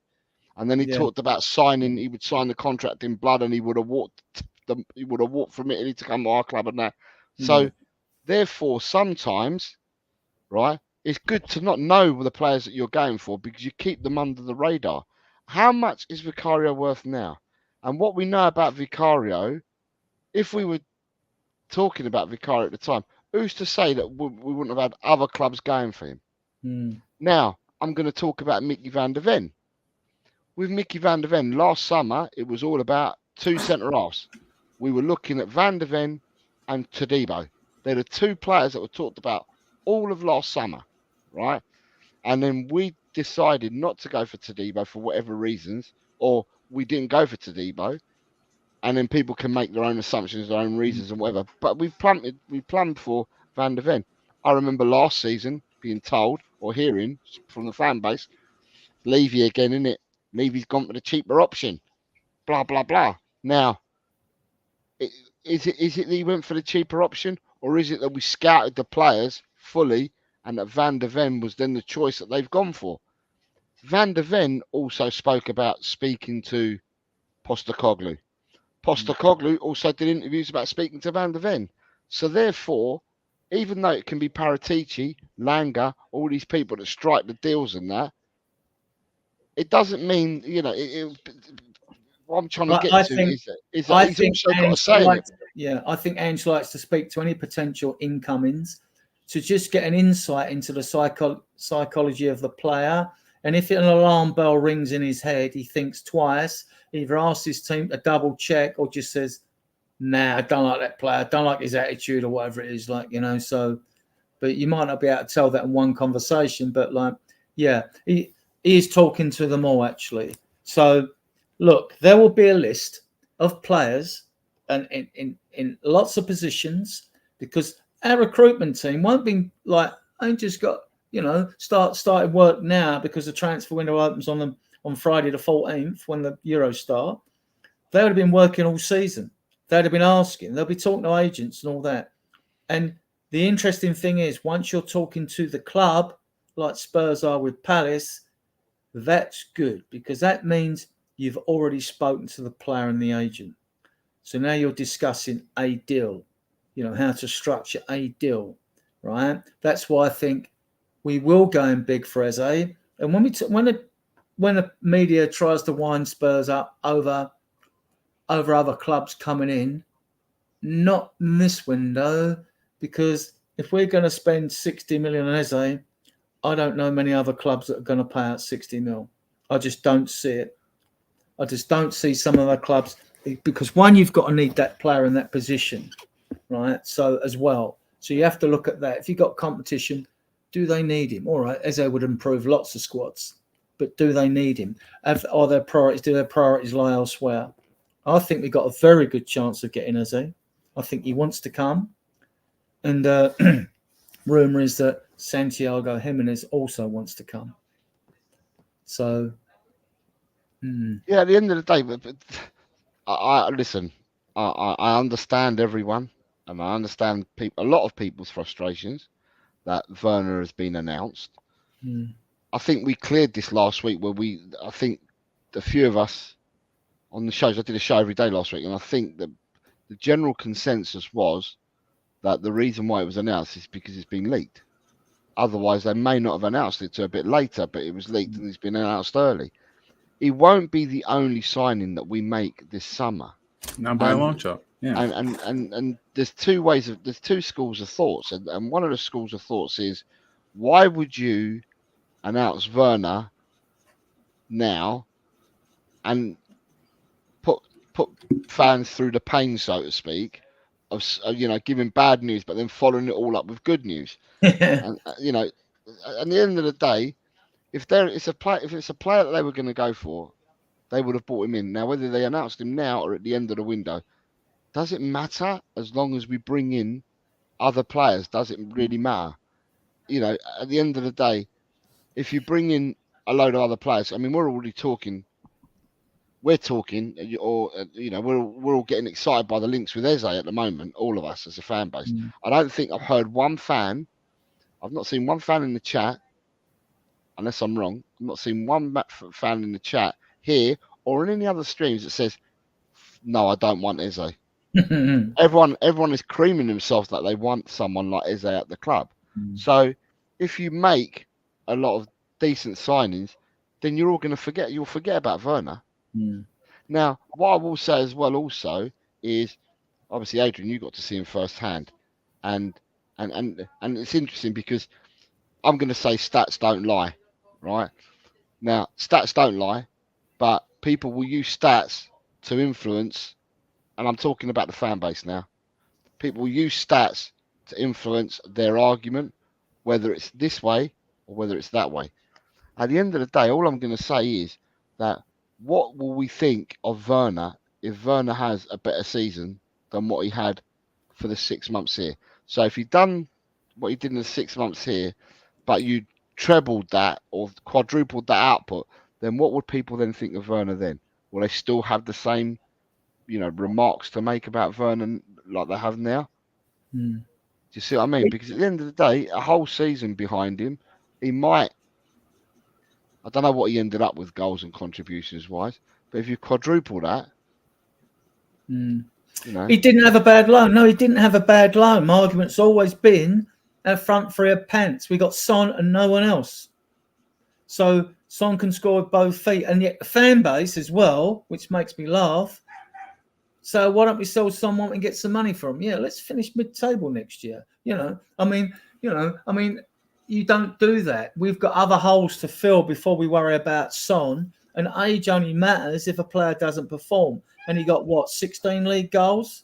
And then he talked about signing. He would sign the contract in blood, and he would have walked from Italy to come to our club and that. So, therefore, sometimes, right, it's good to not know the players that you're going for, because you keep them under the radar. How much is Vicario worth now? And what we know about Vicario, if we were talking about Vicario at the time, who's to say that we wouldn't have had other clubs going for him? Now, I'm going to talk about Mickey van der Ven. With Mickey van der Ven, last summer, it was all about 2 centre-halves. we were looking at Van der Ven and Todibo. They're the two players that were talked about all of last summer, right? And then we decided not to go for Todibo for whatever reasons, or we didn't go for Todibo. And then people can make their own assumptions, their own reasons, and whatever. But we plumbed for Van der Ven. I remember last season being told or hearing from the fan base, Levy again, innit? Levy's gone for the cheaper option. Blah blah blah. Now, is it that he went for the cheaper option, or is it that we scouted the players fully and that Van der Ven was then the choice that they've gone for? Van der Ven also spoke about speaking to Postecoglou. Postecoglou also did interviews about speaking to Van der Ven. So therefore, even though it can be Paratici, Langer, all these people that strike the deals and that, it doesn't mean, what I'm trying to get to is that he's also got to say it. Yeah, I think Ange likes to speak to any potential incomings to just get an insight into the psychology of the player. And if an alarm bell rings in his head, he thinks twice, either asks his team to double check or just says, nah, I don't like that player, I don't like his attitude or whatever it is, so, but you might not be able to tell that in one conversation, but he is talking to them all actually. So look, there will be a list of players and in lots of positions, because our recruitment team won't be ain't just got, started work now because the transfer window opens on Friday the 14th when the Euros start. They would have been working all season. They'd have been asking. They'll be talking to agents and all that. And the interesting thing is, once you're talking to the club, like Spurs are with Palace, that's good, because that means you've already spoken to the player and the agent. So now you're discussing a deal, how to structure a deal, right? That's why I think we will go in big for Eze. And when the media tries to wind Spurs up over other clubs coming in, not in this window, because if we're going to spend 60 million on Eze, I don't know many other clubs that are going to pay out 60 mil. I just don't see it. I just don't see some of the clubs, because one, you've got to need that player in that position, right? So as well. So you have to look at that. If you've got competition, do they need him? All right, Eze would improve lots of squads, but do they need him? Do their priorities lie elsewhere? I think we've got a very good chance of getting Eze. I think he wants to come. And rumour is that Santiago Jimenez also wants to come. So, yeah, at the end of the day, but I listen. I understand everyone, and I understand a lot of people's frustrations that Werner has been announced. I think we cleared this last week, I think a few of us on the shows, I did a show every day last week, and I think that the general consensus was that the reason why it was announced is because it's been leaked. Otherwise, they may not have announced it to a bit later, but it was leaked and it's been announced early. It won't be the only signing that we make this summer. Not by a long shot. Yeah. And there's two schools of thoughts, and one of the schools of thoughts is, why would you announce Werner now and put fans through the pain, so to speak, of giving bad news, but then following it all up with good news? And at the end of the day, if it's a player that they were going to go for, they would have brought him in. Now, whether they announced him now or at the end of the window, does it matter? As long as we bring in other players, does it really matter? At the end of the day, if you bring in a load of other players, I mean, we're already talking. We're talking, or we're all getting excited by the links with Eze at the moment. All of us as a fan base. I don't think I've heard one fan. I've not seen one fan in the chat, unless I'm wrong. I've not seen one fan in the chat here or in any other streams that says, "No, I don't want Eze." Everyone is creaming themselves that they want someone like Eze at the club. So if you make a lot of decent signings, then you're all going to forget. You'll forget about Werner. Now, what I will say as well also is, obviously, Adrian, you got to see him firsthand, and it's interesting because I'm going to say stats don't lie, right? Now, stats don't lie, but people will use stats to influence and I'm talking about the fan base now, people use stats to influence their argument, whether it's this way or whether it's that way. At the end of the day, all I'm going to say is that what will we think of Werner if Werner has a better season than what he had for the 6 months here? So if he'd done what he did in the 6 months here, but you trebled that or quadrupled that output, then what would people then think of Werner then? Will they still have the same, remarks to make about Werner like they have now? Do you see what I mean? Because at the end of the day, a whole season behind him, he might, I don't know what he ended up with goals and contributions wise, but if you quadruple that, He didn't have a bad loan. No, he didn't have a bad loan. My argument's always been our front three are pants. We got Son and no one else. So Son can score with both feet. And yet the fan base as well, which makes me laugh. So why don't we sell someone and get some money for him? Yeah, let's finish mid-table next year. I mean, you don't do that. We've got other holes to fill before we worry about Son. And age only matters if a player doesn't perform. And he got, 16 league goals?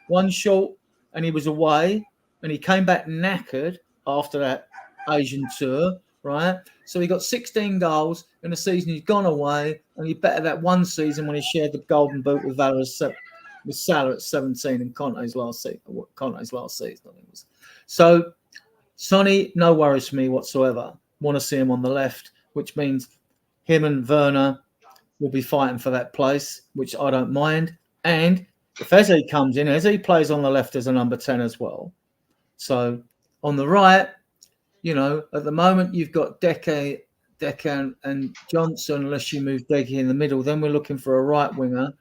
One short, and he was away. And he came back knackered after that Asian tour, right? So he got 16 goals in a season he's gone away. And he better that one season when he shared the golden boot with Salah at 17 and Conte's last season, I think it was. So Sonny, no worries for me whatsoever. Want to see him on the left, which means him and Werner will be fighting for that place, which I don't mind. And if Eze comes in, Eze plays on the left as a number 10 as well. So on the right, at the moment you've got Deke and Johnson, unless you move Deke in the middle. Then we're looking for a right winger,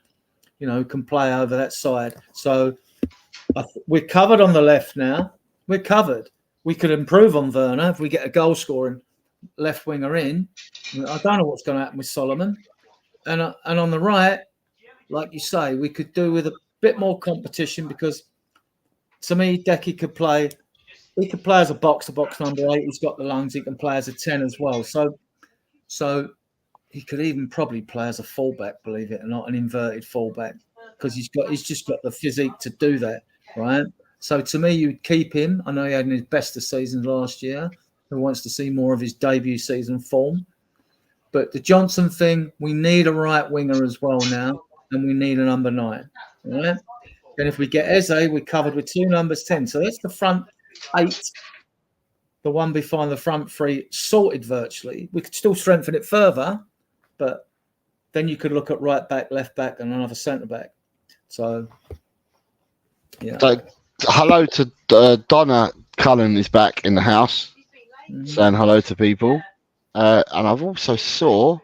who can play over that side. So we're covered on the left now. We're covered. We could improve on Werner if we get a goal scoring left winger in. I don't know what's going to happen with Solomon. And on the right, like you say, we could do with a bit more competition because to me, Deke could play. He could play as a box-to-box number 8. He's got the lungs. He can play as a 10 as well. So he could even probably play as a fullback, believe it or not, an inverted fullback, because he's just got the physique to do that, right? So to me, you'd keep him. I know he had his best of seasons last year. Who wants to see more of his debut season form? But the Johnson thing, we need a right winger as well now, and we need a number 9, right? And if we get Eze, we're covered with 2 numbers 10. So that's the front 8. The one behind the front 3 sorted virtually. We could still strengthen it further, but then you could look at right back, left back, and another centre back. So, yeah. So, hello to Donna Cullen is back in the house, saying hello to people. And I've also saw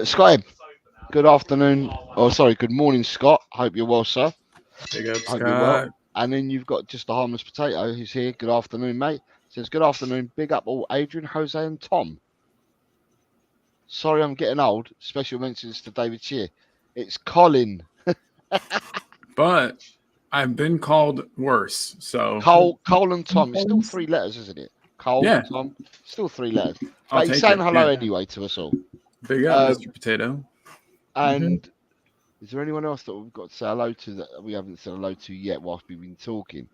Scott. Good afternoon. Good morning, Scott. Hope you're well, sir. Big up, Hope Scott. you're well. And then you've got just a harmless potato who's here. Good afternoon, mate. Says good afternoon. Big up all Adrian, Jose, and Tom. Sorry, I'm getting old. Special mentions to David Shear. It's Colin. But I've been called worse. So Cole and Tom. It's still 3 letters, isn't it? Cole and Tom. Still 3 letters. But he's saying hello anyway to us all. Big up, Mr. Potato. And is there anyone else that we've got to say hello to that we haven't said hello to yet whilst we've been talking?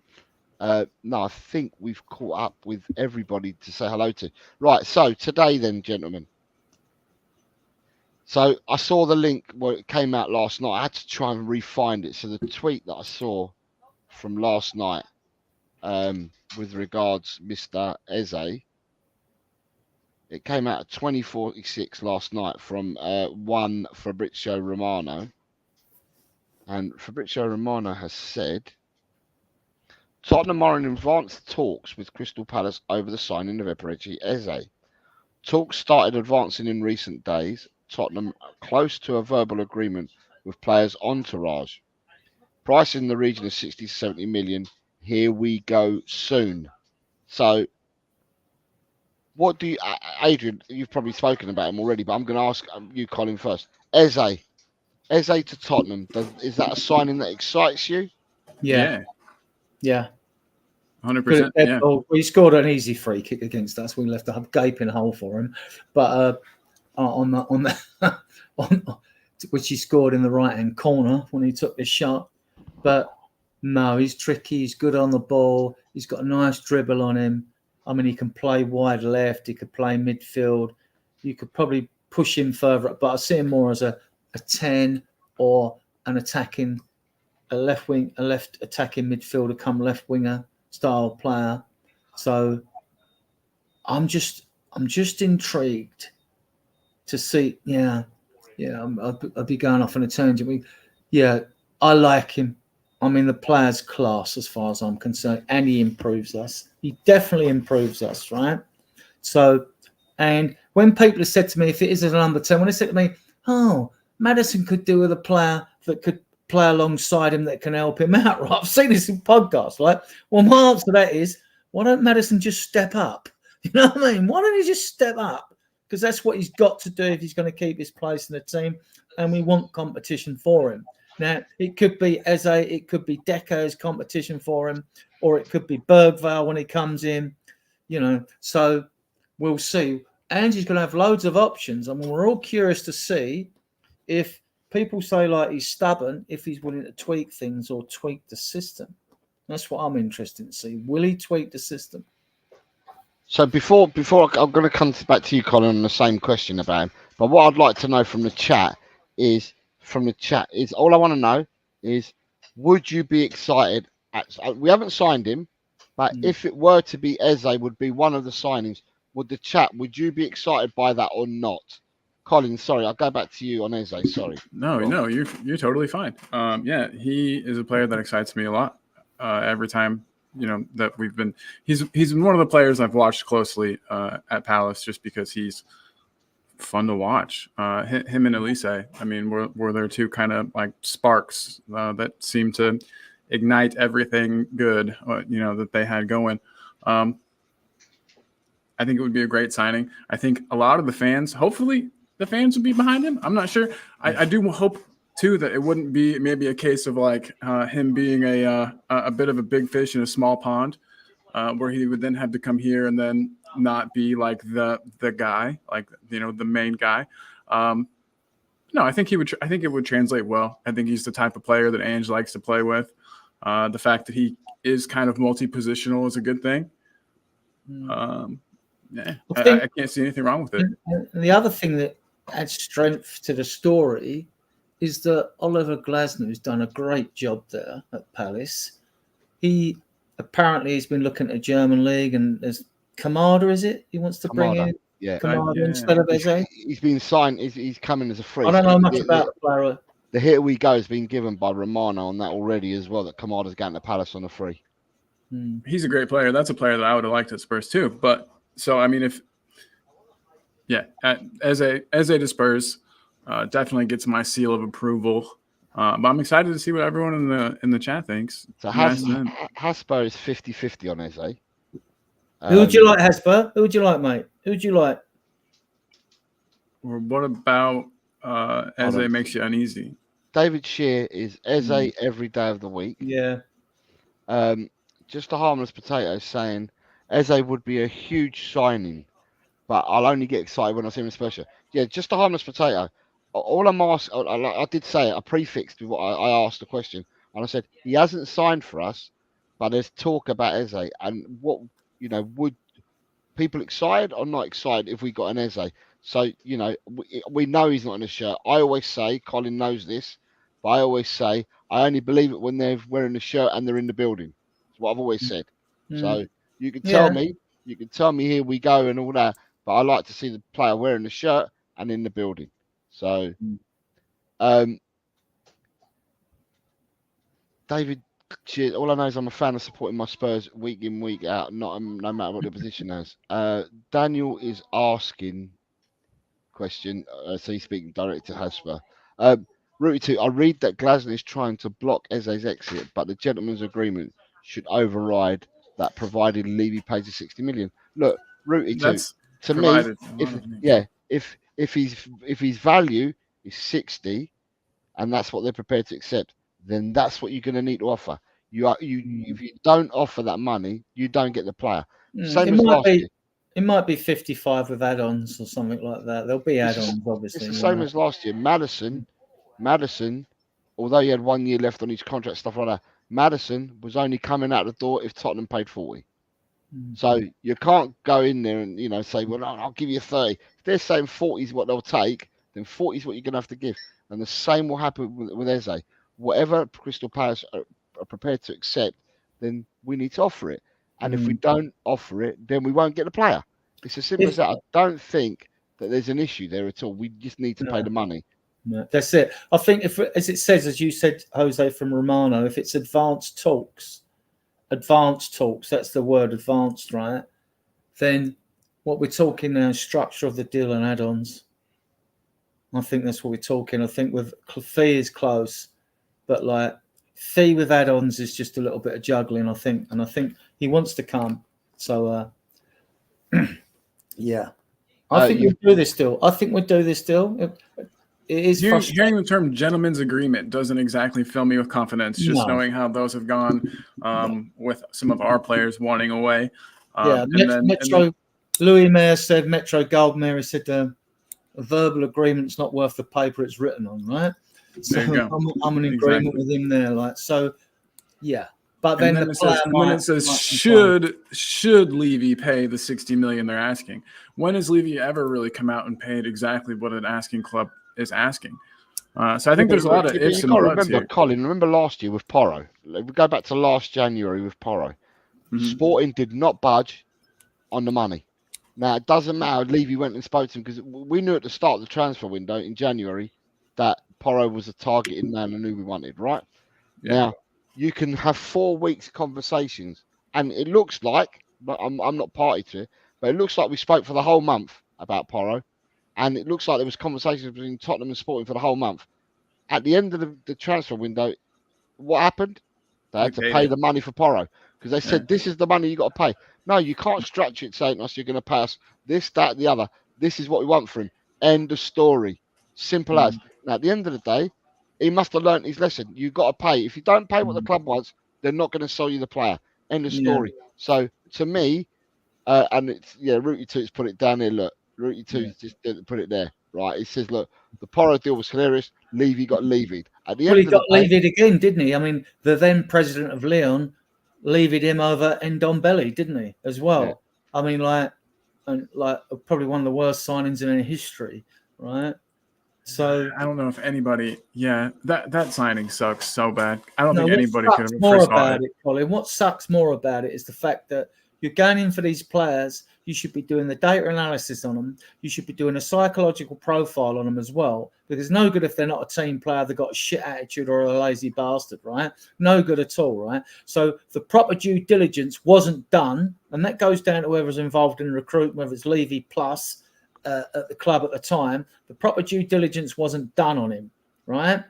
No, I think we've caught up with everybody to say hello to. Right, so today then, gentlemen. So I saw the link where it came out last night. I had to try and re-find it. So the tweet that I saw from last night with regards Mr. Eze, it came out at 20:46 last night from one Fabrizio Romano. And Fabrizio Romano has said, Tottenham are in advanced talks with Crystal Palace over the signing of Eberechi Eze. Talks started advancing in recent days. Tottenham close to a verbal agreement with players' entourage. Price in the region of 60 to 70 million. Here we go soon. So, what do you, Adrian, you've probably spoken about him already, but I'm going to ask you, Colin, first. Eze to Tottenham, is that a signing that excites you? Yeah. 100%. Yeah. He scored an easy free kick against us. We left a gaping hole for him. But which he scored in the right-hand corner when he took the shot. But no, he's tricky. He's good on the ball. He's got a nice dribble on him. I mean, he can play wide left. He could play midfield. You could probably push him further up, but I see him more as a 10 or a left attacking midfielder, come left winger style player. So I'm just intrigued to see. I'll be going off on a tangent. I like him. I mean, the player's class as far as I'm concerned, and he improves us. He definitely improves us, right? So, and when people have said to me, if it is a number 10, when they said to me, oh, Maddison could do with a player that could play alongside him that can help him out, right? I've seen this in podcasts, right? Well, my answer to that is, why don't Maddison just step up? You know what I mean? Why don't he just step up? Because that's what he's got to do if he's going to keep his place in the team, and we want competition for him. Now, it could be Eze, it could be Deco's competition for him, or it could be Bergvall when he comes in, So we'll see. Ange's going to have loads of options. I mean, we're all curious to see if people say like he's stubborn, if he's willing to tweak things or tweak the system. That's what I'm interested to see. Will he tweak the system? So before I'm going to come back to you, Colin, on the same question about him. But what I'd like to know from the chat is all I want to know is, would you be excited? We haven't signed him, but if it were to be Eze would be one of the signings, would you be excited by that or not? Colin, sorry, I'll go back to you on Eze. Sorry. No, you're totally fine. He is a player that excites me a lot. Every time that we've been, he's one of the players I've watched closely at Palace, just because he's fun to watch. Him and Elise, I mean, were there two kind of like sparks that seemed to ignite everything good, that they had going. I think it would be a great signing. I think a lot of the fans, hopefully the fans would be behind him. I'm not sure. I do hope too that it wouldn't be maybe a case of like him being a bit of a big fish in a small pond, where he would then have to come here and then not be like the guy, like the main guy. No, I think it would translate well. I think he's the type of player that Ange likes to play with. The fact that he is kind of multi-positional is a good thing. I can't see anything wrong with it. And the other thing that adds strength to the story is that Oliver Glasner, who's done a great job there at Palace, he apparently has been looking at the German league, and there's Kamada, is it? He wants to bring in Kamada instead of Eze. He's been signed. He's coming as a free. I don't know much about the player. The here we go has been given by Romano on that already as well, that Kamada's getting to Palace on a free. He's a great player. That's a player that I would have liked at Spurs too. But so, I mean, Eze to Spurs definitely gets my seal of approval. But I'm excited to see what everyone in the chat thinks. So Hasper is 50-50 on Eze. Who would you like, Hasper? Who would you like, mate? Who would you like? Or what about Eze makes you uneasy? David Shear is Eze every day of the week. Yeah. Just a harmless potato saying Eze would be a huge signing, but I'll only get excited when I see him in special. Yeah, just a harmless potato. All I'm asking, I did say it, I prefixed with what I asked the question, and I said he hasn't signed for us, but there's talk about Eze, and what would people excited or not excited if we got an Eze? So we know he's not in a shirt. I always say, Colin knows this, but I always say I only believe it when they're wearing a shirt and they're in the building. That's what I've always said. So you can tell me, here we go and all that, but I like to see the player wearing the shirt and in the building. So, David, all I know is I'm a fan of supporting my Spurs week in, week out, no matter what the position is. Daniel is asking question, so he's speaking directly to Hasper. Rooty 2, I read that Glasner is trying to block Eze's exit, but the gentleman's agreement should override that, provided Levy pays the 60 million. Look, Rooty 2, to me, if his value is 60, and that's what they're prepared to accept, then that's what you're going to need to offer. If you don't offer that money, you don't get the player. Same as last year. It might be 55 with add-ons or something like that. There'll be add-ons, obviously. It's the same as last year. Maddison Maddison, although he had 1 year left on his contract, stuff like that, Maddison was only coming out the door if Tottenham paid 40. So you can't go in there and say, well, I'll give you 30. If they're saying 40 is what they'll take, then 40 is what you're going to have to give. And the same will happen with Eze. Whatever Crystal Palace are prepared to accept, then we need to offer it. And if we don't offer it, then we won't get the player. It's as simple as that. I don't think that there's an issue there at all. We just need to pay the money. No, that's it. I think if, as it says, as you said, Jose, from Romano, if it's advanced talks, that's the word, advanced, right? Then what we're talking now is structure of the deal and add-ons. I think that's what we're talking. I think with fee is close, but like fee with add-ons is just a little bit of juggling, I think. And I think he wants to come. So, yeah. I think we'll do this deal. It is hearing the term gentleman's agreement doesn't exactly fill me with confidence, just knowing how those have gone with some of our players wanting away. Louis Mayer said, Metro Goldmayer has said a verbal agreement's not worth the paper it's written on, right? So I'm in agreement with him there. Like, so, yeah. But then it says should Levy pay the $60 million they're asking? When has Levy ever really come out and paid exactly what an asking club is asking? So I think there's a lot of ifs and buts here. Colin, remember last year with Porro? We go back to last January with Porro. Sporting did not budge on the money. Now, it doesn't matter. Levy went and spoke to him because we knew at the start of the transfer window in January that Porro was a targeted man and who we wanted, right? Yeah. Now, you can have 4 weeks conversations, and it looks like, but I'm not party to it, but it looks like we spoke for the whole month about Porro, and it looks like there was conversations between Tottenham and Sporting for the whole month. At the end of the transfer window, what happened? They had to pay the money for Porro because they said, this is the money you got to pay. No, you can't structure it saying us, you're going to pay us this, that, the other. This is what we want for him. End of story. Simple as. Now, at the end of the day, he must have learned his lesson. You've got to pay. If you don't pay what the club wants, they're not going to sell you the player. End of story. So, to me, and it's, Rooty Toots put it down there. Look, Rooty Toots just didn't put it there. Right? He says, look, the Porro deal was hilarious. Levy got levied. At the end he got levied again, didn't he? I mean, the then president of Lyon levied him over Ndombele, didn't he, as well? Yeah. I mean, like probably one of the worst signings in any history, right? So I don't know if anybody, that signing sucks so bad. I don't think anybody could have more about it, Colin. What sucks more about it is the fact that you're going in for these players. You should be doing the data analysis on them. You should be doing a psychological profile on them as well, because it's no good if they're not a team player, they've got a shit attitude or a lazy bastard, right? No good at all, right? So the proper due diligence wasn't done, and that goes down to whoever's involved in recruitment, whether it's Levy plus at the club at the time. The proper due diligence wasn't done on him, right?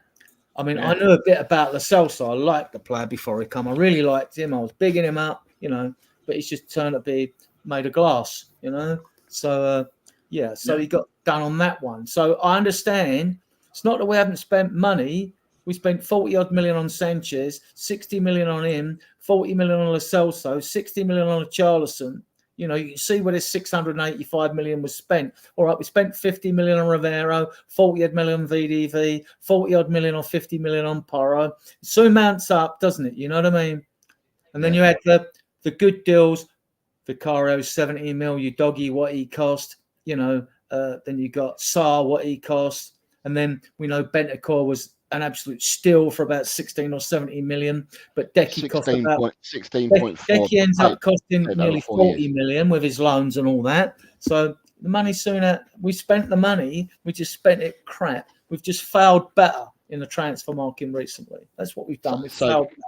I mean, I knew a bit about Lo Celso. I liked the player before he come. I really liked him. I was bigging him up, but he's just turned to be made of glass, So, he got done on that one. So I understand. It's not that we haven't spent money. We spent 40-odd million on Sanchez, 60 million on him, 40 million on Lo Celso, 60 million on Charlison. You can see where this 685 million was spent. All right, we spent 50 million on Rivero, 40-odd million on VDV, 40-odd million or 50 million on Porro. It soon mounts up, doesn't it? You know what I mean? And then you had the good deals. Vicario, 70 mil, you doggy, what he cost. Then you got Sarr, what he cost. And then we know Bentancur was an absolute steal for about 16 or 17 million. But Decky cost about 16.4. Decky ends up costing nearly 40 million with his loans and all that. So the money we spent the money, we just spent it crap. We've just failed better in the transfer market recently. That's what we've done. We've failed better.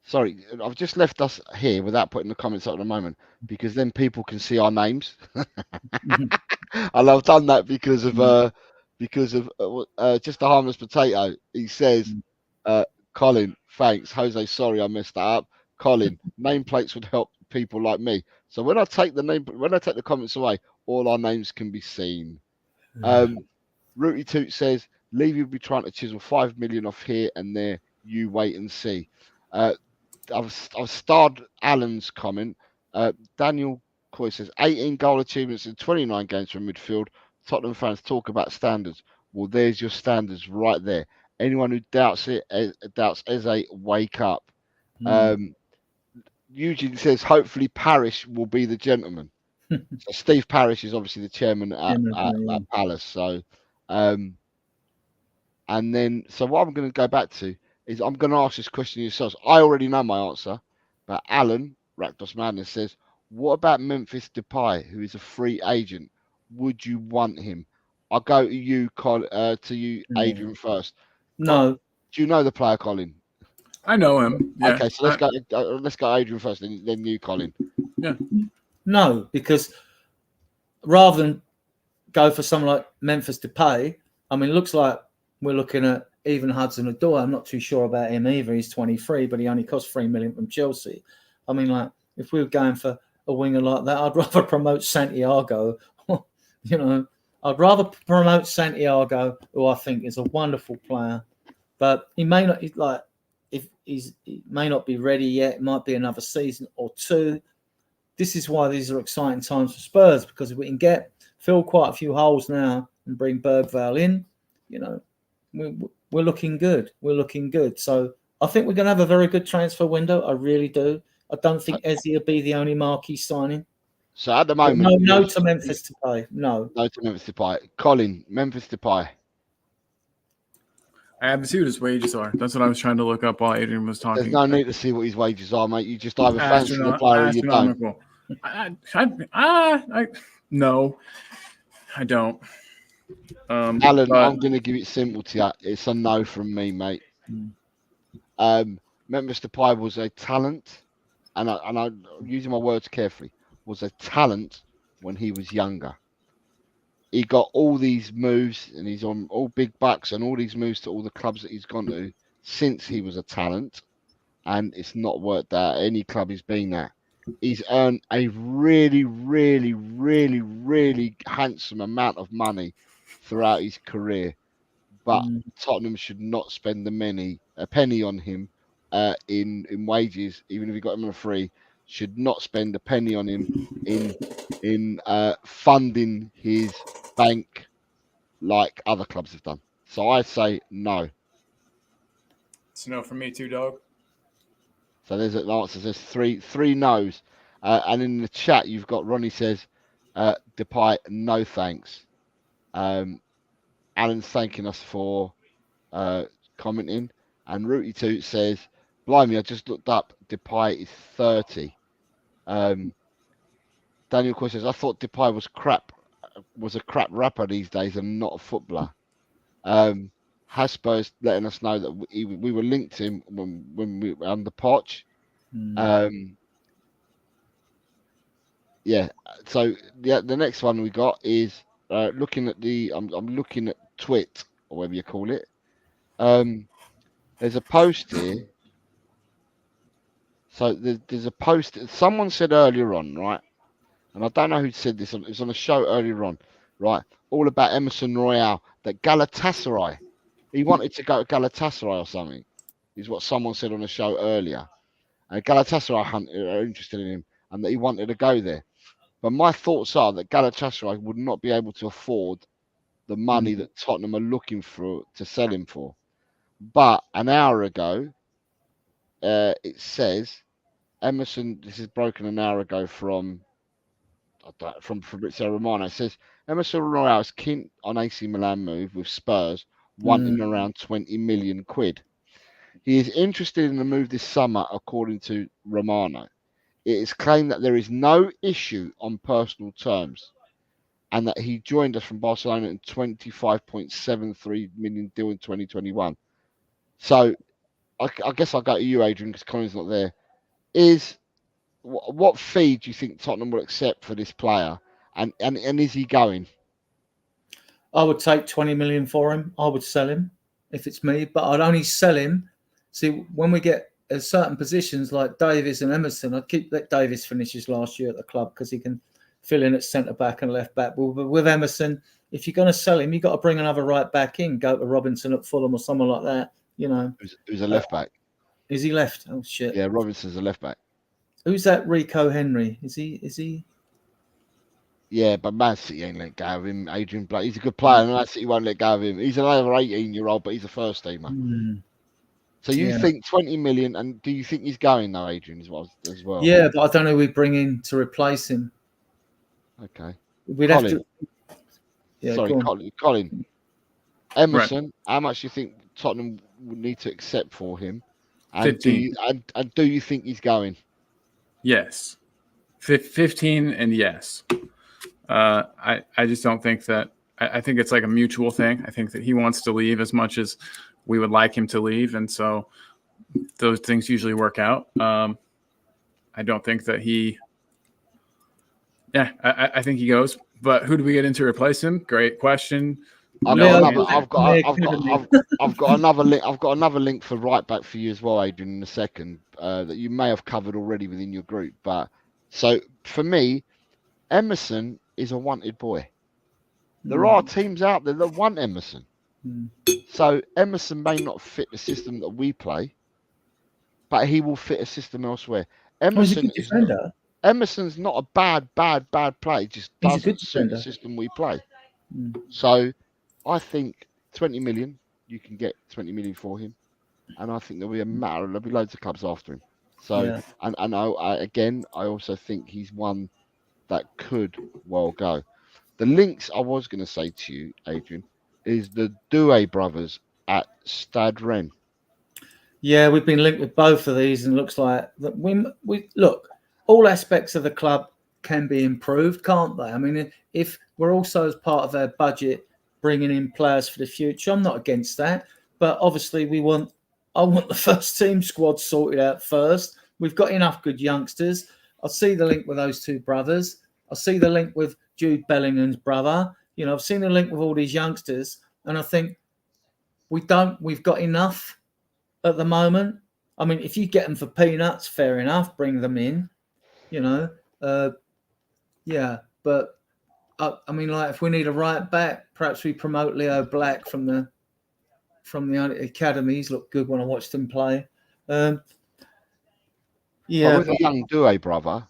Sorry, I've just left us here without putting the comments up at the moment because then people can see our names. And I've done that because of just a harmless potato. He says, Colin, thanks. Jose, sorry I messed that up. Colin, nameplates would help people like me. So when I take the comments away, all our names can be seen. Rooty Toot says, Levy will be trying to chisel 5 million off here and there. You wait and see. I've starred Alan's comment. Daniel Coy says 18 goal achievements in 29 games from midfield. Tottenham fans talk about standards. Well, there's your standards right there. Anyone who doubts it, doubts Eze, wake up. Eugene says, hopefully Parish will be the gentleman. So Steve Parish is obviously the chairman at Palace. So, and then, so what I'm going to go back to is I'm going to ask this question yourselves. I already know my answer, but Alan, Rakdos Madness, says, what about Memphis Depay, who is a free agent? Would you want him? I'll go to you, Adrian, first. No. Do you know the player, Colin? I know him. Yeah. Okay, so let's go Adrian first, then you, Colin. Yeah. No, because rather than go for someone like Memphis Depay, I mean, it looks like we're looking at even Hudson-Odoi. I'm not too sure about him either. He's 23, but he only cost $3 million from Chelsea. I mean, like, if we were going for a winger like that, I'd rather promote Santiago. You know, I'd rather promote Santiago, who I think is a wonderful player, but he may not he may not be ready yet. It might be another season or two. This is why these are exciting times for Spurs, because if we can fill quite a few holes now and bring Bergvall in, you know, we're looking good. We're looking good. So I think we're going to have a very good transfer window. I really do. I don't think Eze will be the only marquee signing. So at the moment, no to Memphis Depay. No to Memphis Depay. Colin, Memphis Depay. I have to see what his wages are. That's what I was trying to look up while Adrian was talking. There's no need to see what his wages are, mate. You just either fancy the player or you don't. No, I don't. Alan, I'm going to give it simple to you. It's a no from me, mate. Memphis Depay was a talent, and I'm using my words carefully, was a talent when he was younger. He got all these moves, and he's on all big bucks and all these moves to all the clubs that he's gone to since he was a talent, and it's not worked out at any club he's been at. He's earned a really, really, really, really handsome amount of money throughout his career, but Tottenham should not spend a penny on him in wages, even if he got him on a free. Should not spend a penny on him in funding his bank like other clubs have done. So I say no. It's no for me too, dog. So there's an answer. There's three no's. And in the chat, you've got Ronnie says, Depay, no thanks. Alan's thanking us for commenting. And Rooty Toot says, blimey, I just looked up. Depay is 30. Daniel Coy says, I thought Depay was a crap rapper these days and not a footballer. Spurs letting us know that we were linked to him when we were under Poch. Yeah. So the next one we got is looking at I'm looking at Twit or whatever you call it. There's a post here. So there's a post. Someone said earlier on, right? And I don't know who said this. It was on a show earlier on, right? All about Emerson Royale. That Galatasaray. He wanted to go to Galatasaray or something. Is what someone said on a show earlier. And Galatasaray are interested in him, and that he wanted to go there. But my thoughts are that Galatasaray would not be able to afford the money that Tottenham are looking for to sell him for. But an hour ago, it says Emerson. This is broken an hour ago from Fabrizio Romano. It says Emerson Royale is keen on AC Milan move with Spurs wanting around 20 million quid. He is interested in the move this summer, according to Romano. It is claimed that there is no issue on personal terms and that he joined us from Barcelona in 25.73 million deal in 2021. So I guess I'll go to you, Adrian, because Colin's not there. What fee do you think Tottenham will accept for this player? And is he going? I would take 20 million for him. I would sell him if it's me, but I'd only sell him. See, when we get certain positions like Davies and Emerson, I'd let Davies finish his last year at the club because he can fill in at centre back and left back. But with Emerson, if you're going to sell him, you've got to bring another right back in, go to Robinson at Fulham or someone like that. You know, who's a left back? Is he left? Oh shit! Yeah, Robinson's a left back. Who's that? Rico Henry? Is he? Yeah, but Man City ain't let go of him. Adrian Blake, he's a good player, and Man City won't let go of him. He's another 18-year-old, but he's a first teamer. So you think 20 million, and do you think he's going though, Adrian, as well? Yeah, but I don't know who we bring in to replace him. Okay. We'd Colin. have to. Yeah, Sorry, Colin. Emerson, Right. how much do you think Tottenham would need to accept for him? And 15. do you think he's going? Yes. 15 and yes. I just don't think that. I think it's like a mutual thing. I think that he wants to leave as much as we would like him to leave, and so those things usually work out. I don't think that he. Yeah, I think he goes. But who do we get in to replace him? Great question. I've got another link. I've got another link for right back for you as well, Adrian, in a second, that you may have covered already within your group. But so for me, Emerson is a wanted boy. There are teams out there that want Emerson. So Emerson may not fit the system that we play, but he will fit a system elsewhere. Emerson's not a bad player. He just doesn't suit the system we play. So I think 20 million, you can get 20 million for him. And I think there'll be loads of clubs after him. So, and I also think he's one that could well go. The links I was going to say to you, Adrian, is the Doué brothers at Stade Rennes. Yeah, we've been linked with both of these, and it looks like that we look. All aspects of the club can be improved, can't they? I mean, if we're also as part of our budget bringing in players for the future, I'm not against that. But obviously, I want the first team squad sorted out first. We've got enough good youngsters. I see the link with those two brothers. I see the link with Jude Bellingham's brother. You know, I've seen the link with all these youngsters, and I think we've got enough at the moment. I mean, if you get them for peanuts, fair enough, bring them in, you know. But I mean, like, if we need a right back, perhaps we promote Leo Black from the academies. Look good when I watched him play. But with a young Doué brother,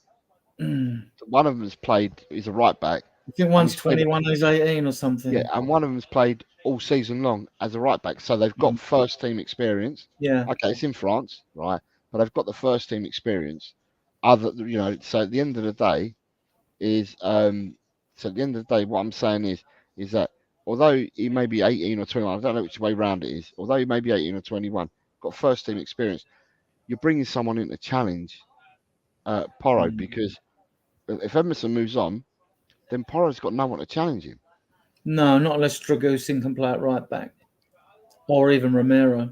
one of them has played. He's a right back. I think one's 21, he's 18 or something. Yeah, and one of them's played all season long as a right back, so they've got first team experience. Yeah. Okay, it's in France, right? But they've got the first team experience. So at the end of the day, what I'm saying is that although he may be 18 or 21, I don't know which way round it is. Although he may be 18 or 21, got first team experience, you're bringing someone in to challenge Porro, because if Emerson moves on, then Porro's got no one to challenge him. No, not unless Dragusin can play at right back, or even Romero,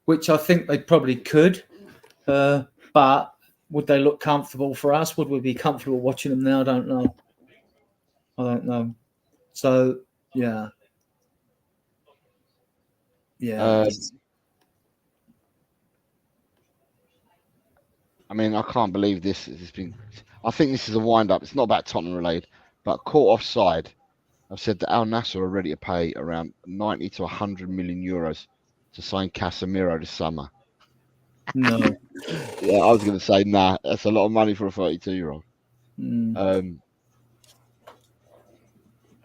which I think they probably could. But would they look comfortable for us? Would we be comfortable watching them now? I don't know. So, yeah. I mean, I can't believe this has been. I think this is a wind-up. It's not about Tottenham related, but caught offside. I've said that Al Nassr are ready to pay around 90 to 100 million euros to sign Casemiro this summer. No. Yeah, I was going to say, nah, that's a lot of money for a 32-year-old.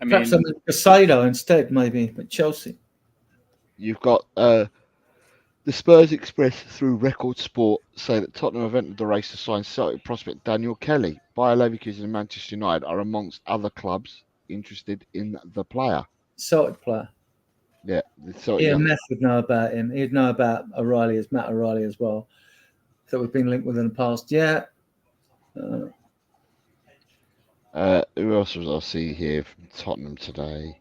Perhaps Casado instead, maybe, at Chelsea. You've got the Spurs Express through Record Sport say that Tottenham have entered the race to sign Celtic prospect Daniel Kelly. Bayer Leverkusen and Manchester United are amongst other clubs interested in the player. Celtic player. Yeah, Meth would know about him. He'd know about Matt O'Reilly as well. That we've been linked with in the past. Yeah. Who else was I see here from Tottenham today?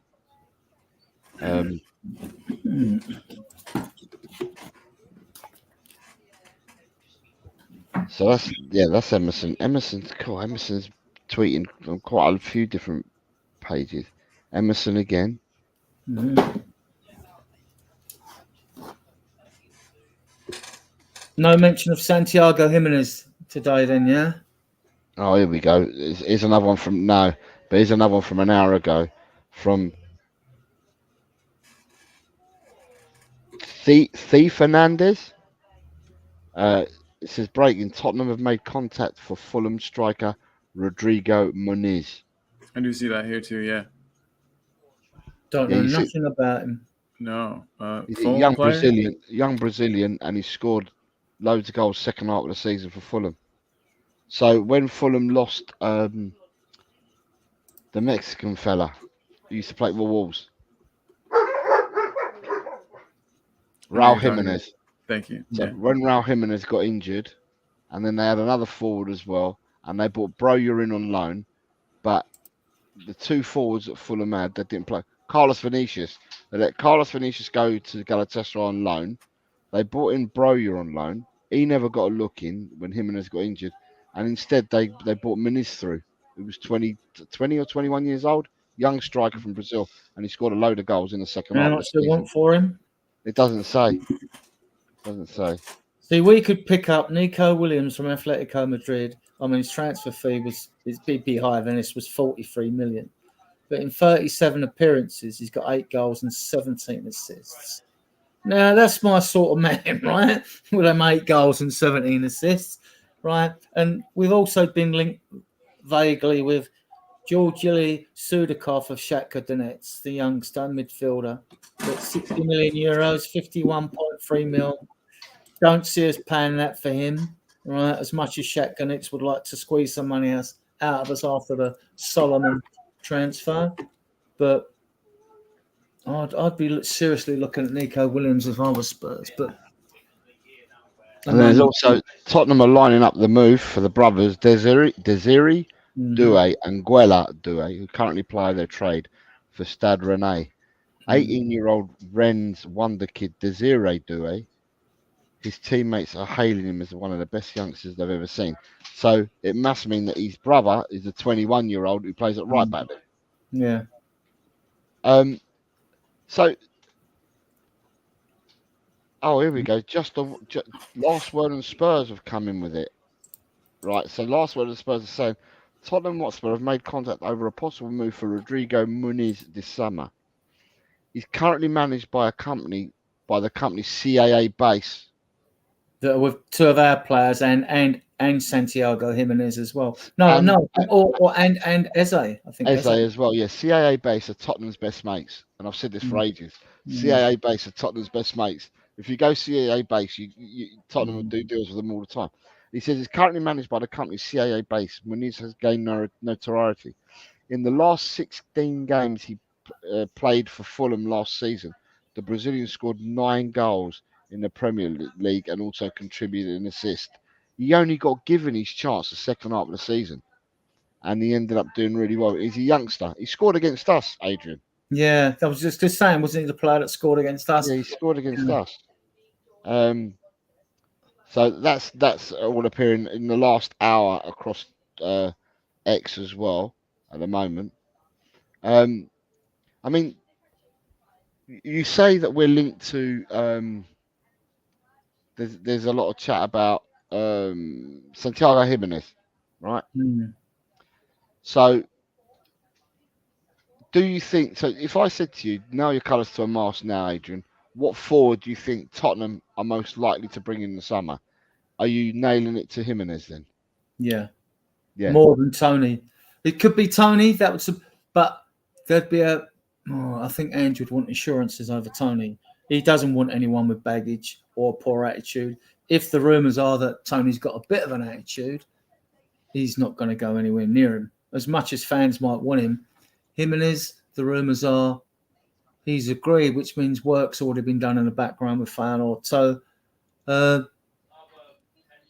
So that's Emerson. Emerson's cool. Emerson's tweeting on quite a few different pages. Emerson again. No mention of Santiago Jimenez today, then, yeah? Oh, here we go. Here's another one from here's another one from an hour ago from Thea Fernandez. It says breaking: Tottenham have made contact for Fulham striker Rodrigo Muniz. I do see that here too. Yeah. Don't know nothing about him. No. He's a young Brazilian, and he scored loads of goals second half of the season for Fulham. So when Fulham lost the Mexican fella who used to play for Wolves, Raul Jimenez. Thank you. So when Raul Jimenez got injured, and then they had another forward as well, and they brought Broja in on loan, but the two forwards that Fulham had, they didn't play. Carlos Vinicius. They let Carlos Vinicius go to Galatasaray on loan. They brought in Broja on loan. He never got a look in when Jimenez got injured. And instead, they brought Muniz through, who was 20 or 21 years old, young striker from Brazil, and he scored a load of goals in the second half. How much they want for him? It doesn't say. See, we could pick up Nico Williams from Atletico Madrid. I mean, his transfer fee his BP higher than this was 43 million. But in 37 appearances, he's got 8 goals and 17 assists. Now, that's my sort of man, right? With them 8 goals and 17 assists, right? And we've also been linked vaguely with Georgili Sudakov of Shakhtar Donetsk, the youngster midfielder. At 60 million euros, 51.3 mil. Don't see us paying that for him, right? As much as Shakhtar Donetsk would like to squeeze some money out of us after the Solomon transfer, but I'd be seriously looking at Nico Williams if I was Spurs. But and there's also Tottenham are lining up the move for the brothers Desiree Doué and Guela Doué, who currently ply their trade for Stade Rennais. 18-year-old Rennes wonder kid Desiree Doué. His teammates are hailing him as one of the best youngsters they've ever seen. So it must mean that his brother is a 21-year-old who plays at right back. Yeah. So, here we go. Just last word on Spurs have come in with it. Right. So last word on Spurs is saying Tottenham Hotspur have made contact over a possible move for Rodrigo Muniz this summer. He's currently managed by the company CAA base. With 2 of our players and Santiago Jimenez as well. And Eze, I think. Eze as well, yeah. CAA base are Tottenham's best mates, and I've said this for ages. CAA base are Tottenham's best mates. If you go CAA base, Tottenham will do deals with them all the time. He says it's currently managed by the company CAA base. Muniz has gained notoriety. In the last 16 games he played for Fulham last season, the Brazilian scored 9 goals in the Premier League and also contributed an assist. He only got given his chance the second half of the season, and he ended up doing really well. He's a youngster. He scored against us, Adrian. Yeah, I was just saying, wasn't he the player that scored against us? Yeah, he scored against us. So that's all appearing in the last hour across X as well at the moment. I mean, you say that we're linked to. There's a lot of chat about Santiago Jimenez, right? So, do you think? So, if I said to you, nail your colours to a mast now, Adrian, what forward do you think Tottenham are most likely to bring in the summer? Are you nailing it to Jimenez then? Yeah. More than Tony. It could be Tony. But there'd be I think Andrew would want insurances over Tony. He doesn't want anyone with baggage or poor attitude. If the rumours are that Tony's got a bit of an attitude, he's not going to go anywhere near him. As much as fans might want him, Jimenez, the rumours are he's agreed, which means work's already been done in the background with Feyenoord. So,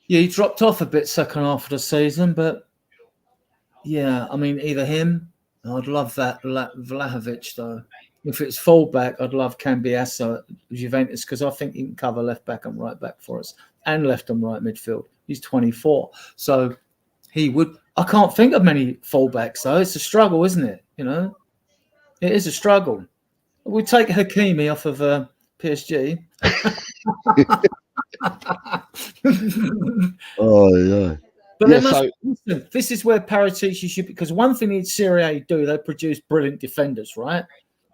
he dropped off a bit second half of the season, but yeah, I mean, either him, I'd love that Vlahovic though. If it's fullback, I'd love Cambiasso at Juventus because I think he can cover left back and right back for us and left and right midfield. He's 24. So he would. I can't think of many fullbacks though. It's a struggle, isn't it? It is a struggle. We take Hakimi off of PSG. Oh, yeah. But listen, this is where Paratici should be, because one thing in Serie A do, they produce brilliant defenders, right?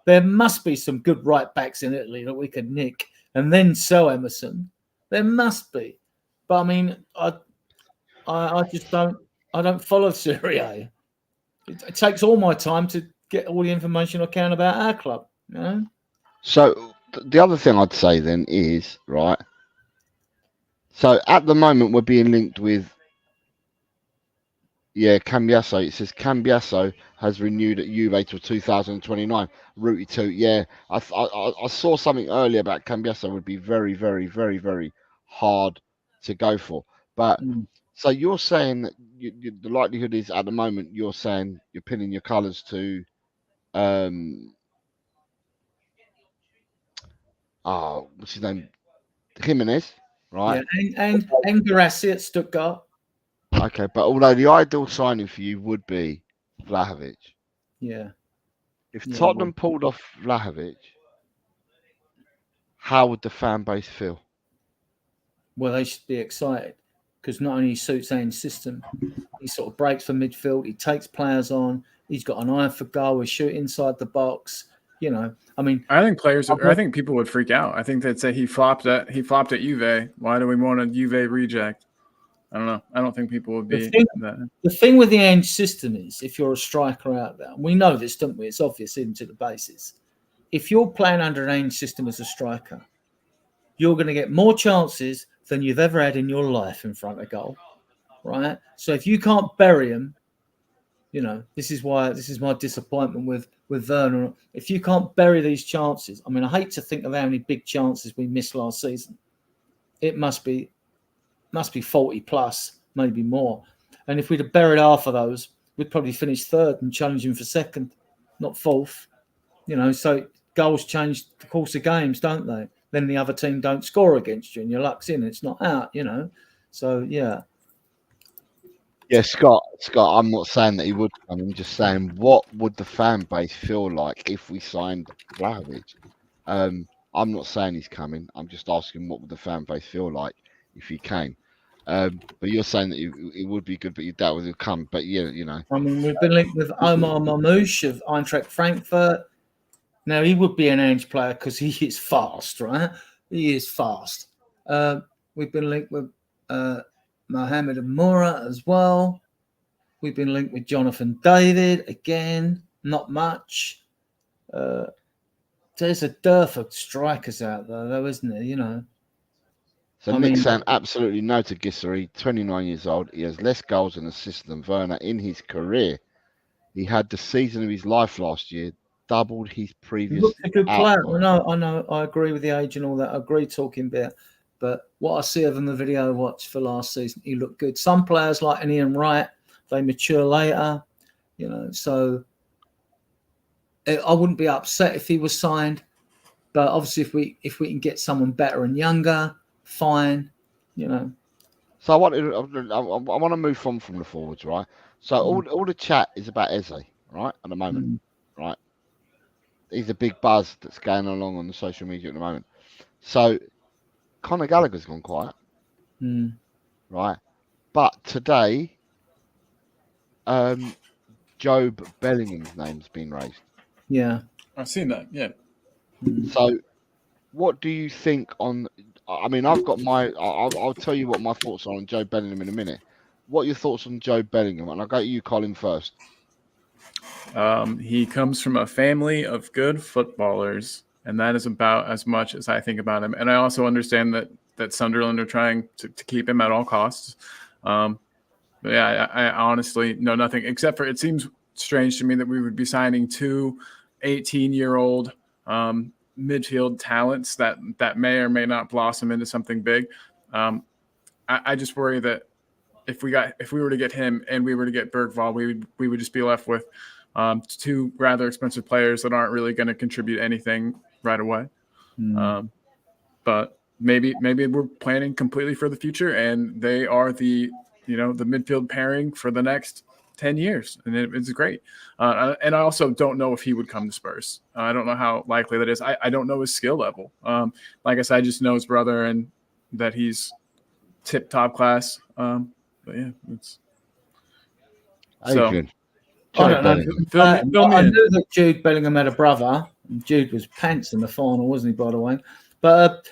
There must be some good right backs in Italy that we could nick and then sell Emerson. There must be. But I mean, I just don't. I don't follow Serie A. It takes all my time to get all the information I can about our club. You know? So the other thing I'd say then is, right, so at the moment we're being linked with, Cambiasso. It says Cambiasso has renewed at Juve till 2029. Rooty toot. Yeah, I saw something earlier about Cambiasso would be very, very, very, very hard to go for. But so you're saying that the likelihood is at the moment you're saying you're pinning your colours to, what's his name, Jimenez, right? Yeah, and Guirassy at Stuttgart. Okay, but although the ideal signing for you would be Vlahovic. Yeah. If Tottenham pulled off Vlahovic, how would the fan base feel? Well, they should be excited because not only suits Ange's system, he sort of breaks for midfield, he takes players on, he's got an eye for goal, he shoot inside the box. You know, I mean, I think people would freak out. I think they'd say he flopped at Juve. Why do we want a Juve reject? I don't know. I don't think people would be that. The thing with the Ange system is, if you're a striker out there, and we know this, don't we? It's obvious even to the basis. If you're playing under an Ange system as a striker, you're going to get more chances than you've ever had in your life in front of goal, right? So if you can't bury him, you know, this is my disappointment with Werner. If you can't bury these chances, I mean, I hate to think of how many big chances we missed last season. It must be 40 plus, maybe more. And if we'd have buried half of those, we'd probably finish third and challenging for second, not fourth. You know, so goals change the course of games, don't they? Then the other team don't score against you and your luck's in, it's not out, you know. So, yeah. Yeah, Scott, I'm not saying that he would come. I'm just saying, what would the fan base feel like if we signed Vlahovic? I'm not saying he's coming. I'm just asking what would the fan base feel like if he came. But you're saying that it would be good, but you doubt it would come. But yeah, you know. I mean, we've been linked with Omar Mamouche of Eintracht Frankfurt. Now, he would be an Ange player because he is fast, right? He is fast. We've been linked with Mohamed Amoura as well. We've been linked with Jonathan David. Again, not much. There's a dearth of strikers out there, though, isn't there? You know. So Nick's saying absolutely no to Gisseri, 29 years old. He has less goals and assists than Werner in his career. He had the season of his life last year, doubled his previous. He looks a good player. I know. I agree with the age and all that. I agree talking about. But what I see of him, the video I watched for last season, he looked good. Some players like Ian Wright, they mature later, you know. So I wouldn't be upset if he was signed. But obviously, if we can get someone better and younger, fine, you know. So I want to move on from the forwards, right? So all the chat is about Eze, right, at the moment, right? He's a big buzz that's going along on the social media at the moment. So Conor Gallagher's gone quiet, right? But today, Job Bellingham's name's been raised. Yeah, I've seen that. Yeah. So, what do you think on? I mean, I've got I'll tell you what my thoughts are on Joe Bellingham in a minute. What are your thoughts on Joe Bellingham? And I'll go to you, Colin, first. He comes from a family of good footballers, and that is about as much as I think about him. And I also understand that Sunderland are trying to keep him at all costs. But yeah, I honestly know nothing except for it seems strange to me that we would be signing two 18-year-old midfield talents that may or may not blossom into something big. I just worry that if we were to get him and we were to get Bergvall, we would just be left with two rather expensive players that aren't really going to contribute anything right away. But maybe we're planning completely for the future, and they are the midfield pairing for the next 10 years, and it's great. And I also don't know if he would come to Spurs. I don't know how likely that is. I don't know his skill level. Like I said, I just know his brother and that he's tip-top class. But yeah, it's Adrian. I don't know. I knew that Jude Bellingham had a brother. Jude was pants in the final, wasn't he, by the way? But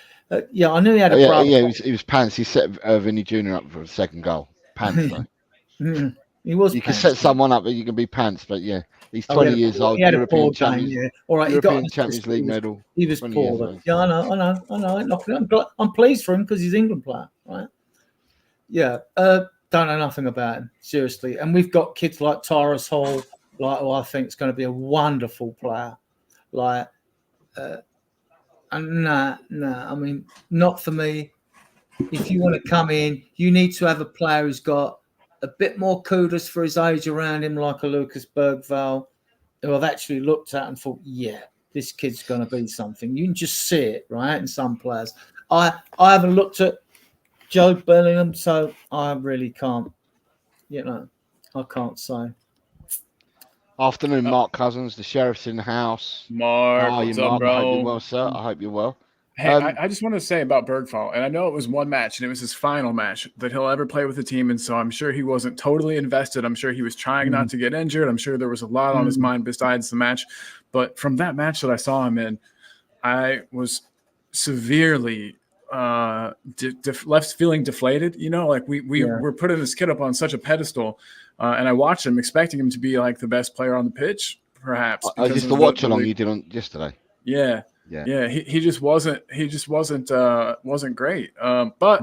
yeah, I knew he had a brother. Yeah, he was pants. He set Vinny Jr. up for a second goal. Pants, though. He was. You can set someone up, but you can be pants. But yeah, he's 20 years old. He had European a poor Champions, game, yeah. All right, European he got Champions League medal. He was 20 poor. years But, old. yeah, I know. I'm pleased for him because he's an England player, right? Yeah. Don't know nothing about him, seriously. And we've got kids like Tyrus Hall, like who I think is going to be a wonderful player. Like, and nah. I mean, not for me. If you want to come in, you need to have a player who's got a bit more kudos for his age around him, like a Lucas Bergvall, who I've actually looked at and thought, yeah, this kid's going to be something. You can just see it, right, in some players. I haven't looked at Joe Bellingham, so I really can't, I can't say. Afternoon, Mark Cousins, the sheriff's in the house. Mark, How are you, what's up, Mark? bro? I hope you're well, sir. I hope you're well. Hey, I just want to say about Bergvall, and I know it was one match, and it was his final match that he'll ever play with the team, and so I'm sure he wasn't totally invested. I'm sure he was trying not to get injured. I'm sure there was a lot on his mind besides the match. But from that match that I saw him in, I was severely left feeling deflated. Like we're putting this kid up on such a pedestal, and I watched him expecting him to be like the best player on the pitch, perhaps. I just the watch along you did on yesterday. Yeah. He just wasn't great. But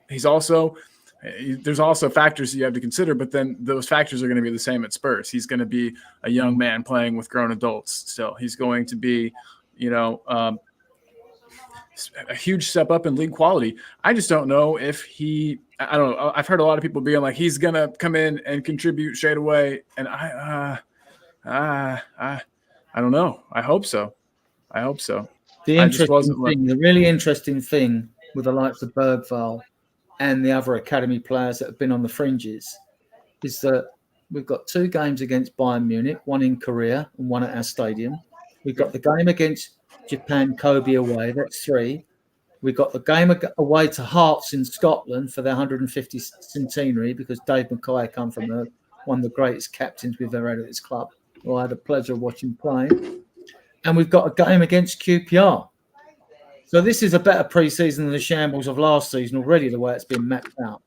he's also there's also factors that you have to consider. But then those factors are going to be the same at Spurs. He's going to be a young man playing with grown adults. Still, he's going to be, a huge step up in league quality. I just don't know if I don't know. I've heard a lot of people being like he's going to come in and contribute straight away, and I don't know. I hope so. The really interesting thing with the likes of Bergvall and the other academy players that have been on the fringes is that we've got 2 games against Bayern Munich, one in Korea and one at our stadium. We've got the game against Japan, Kobe away, that's 3. We've got the game away to Hearts in Scotland for their 150th centenary because Dave Mackay come from one of the greatest captains we've ever had at this club, who I had the pleasure of watching play. And we've got a game against QPR. So this is a better pre-season than the shambles of last season already, the way it's been mapped out,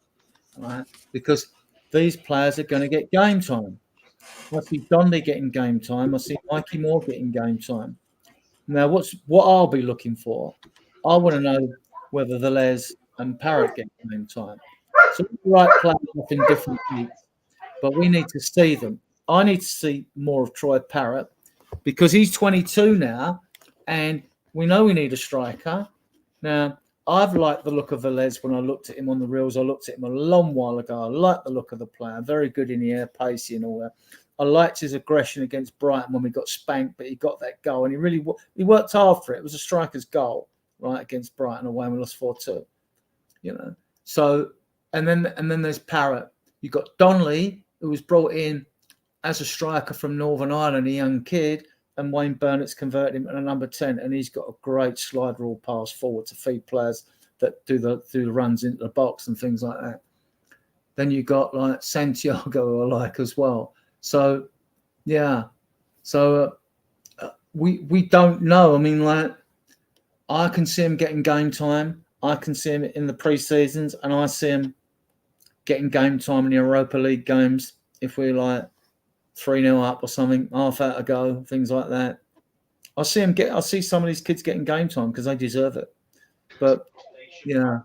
right? Because these players are going to get game time. I see Donnelly getting game time. I see Mikey Moore getting game time. Now, what I'll be looking for, I want to know whether the Les and Parrott get game time. So the right players off in different leagues, but we need to see them. I need to see more of Troy Parrott because he's 22 now, and we know we need a striker. Now, I've liked the look of Velez when I looked at him on the reels. I looked at him a long while ago. I like the look of the player. Very good in the air, pacey and all that. I liked his aggression against Brighton when we got spanked, but he got that goal, and he worked hard for it. It was a striker's goal, right, against Brighton away, and we lost 4-2. So, and then there's Parrott. You've got Donnelly, who was brought in as a striker from Northern Ireland, a young kid, and Wayne Burnett's converted him to a number 10, and he's got a great slide rule pass forward to feed players that do the runs into the box and things like that. Then you got like Santiago, who I like as well. So, yeah. So we don't know. I mean, like, I can see him getting game time. I can see him in the pre-seasons, and I see him getting game time in the Europa League games if we're like 3-0 up or something, half out to go, things like that. I see some of these kids getting game time because they deserve it. But yeah,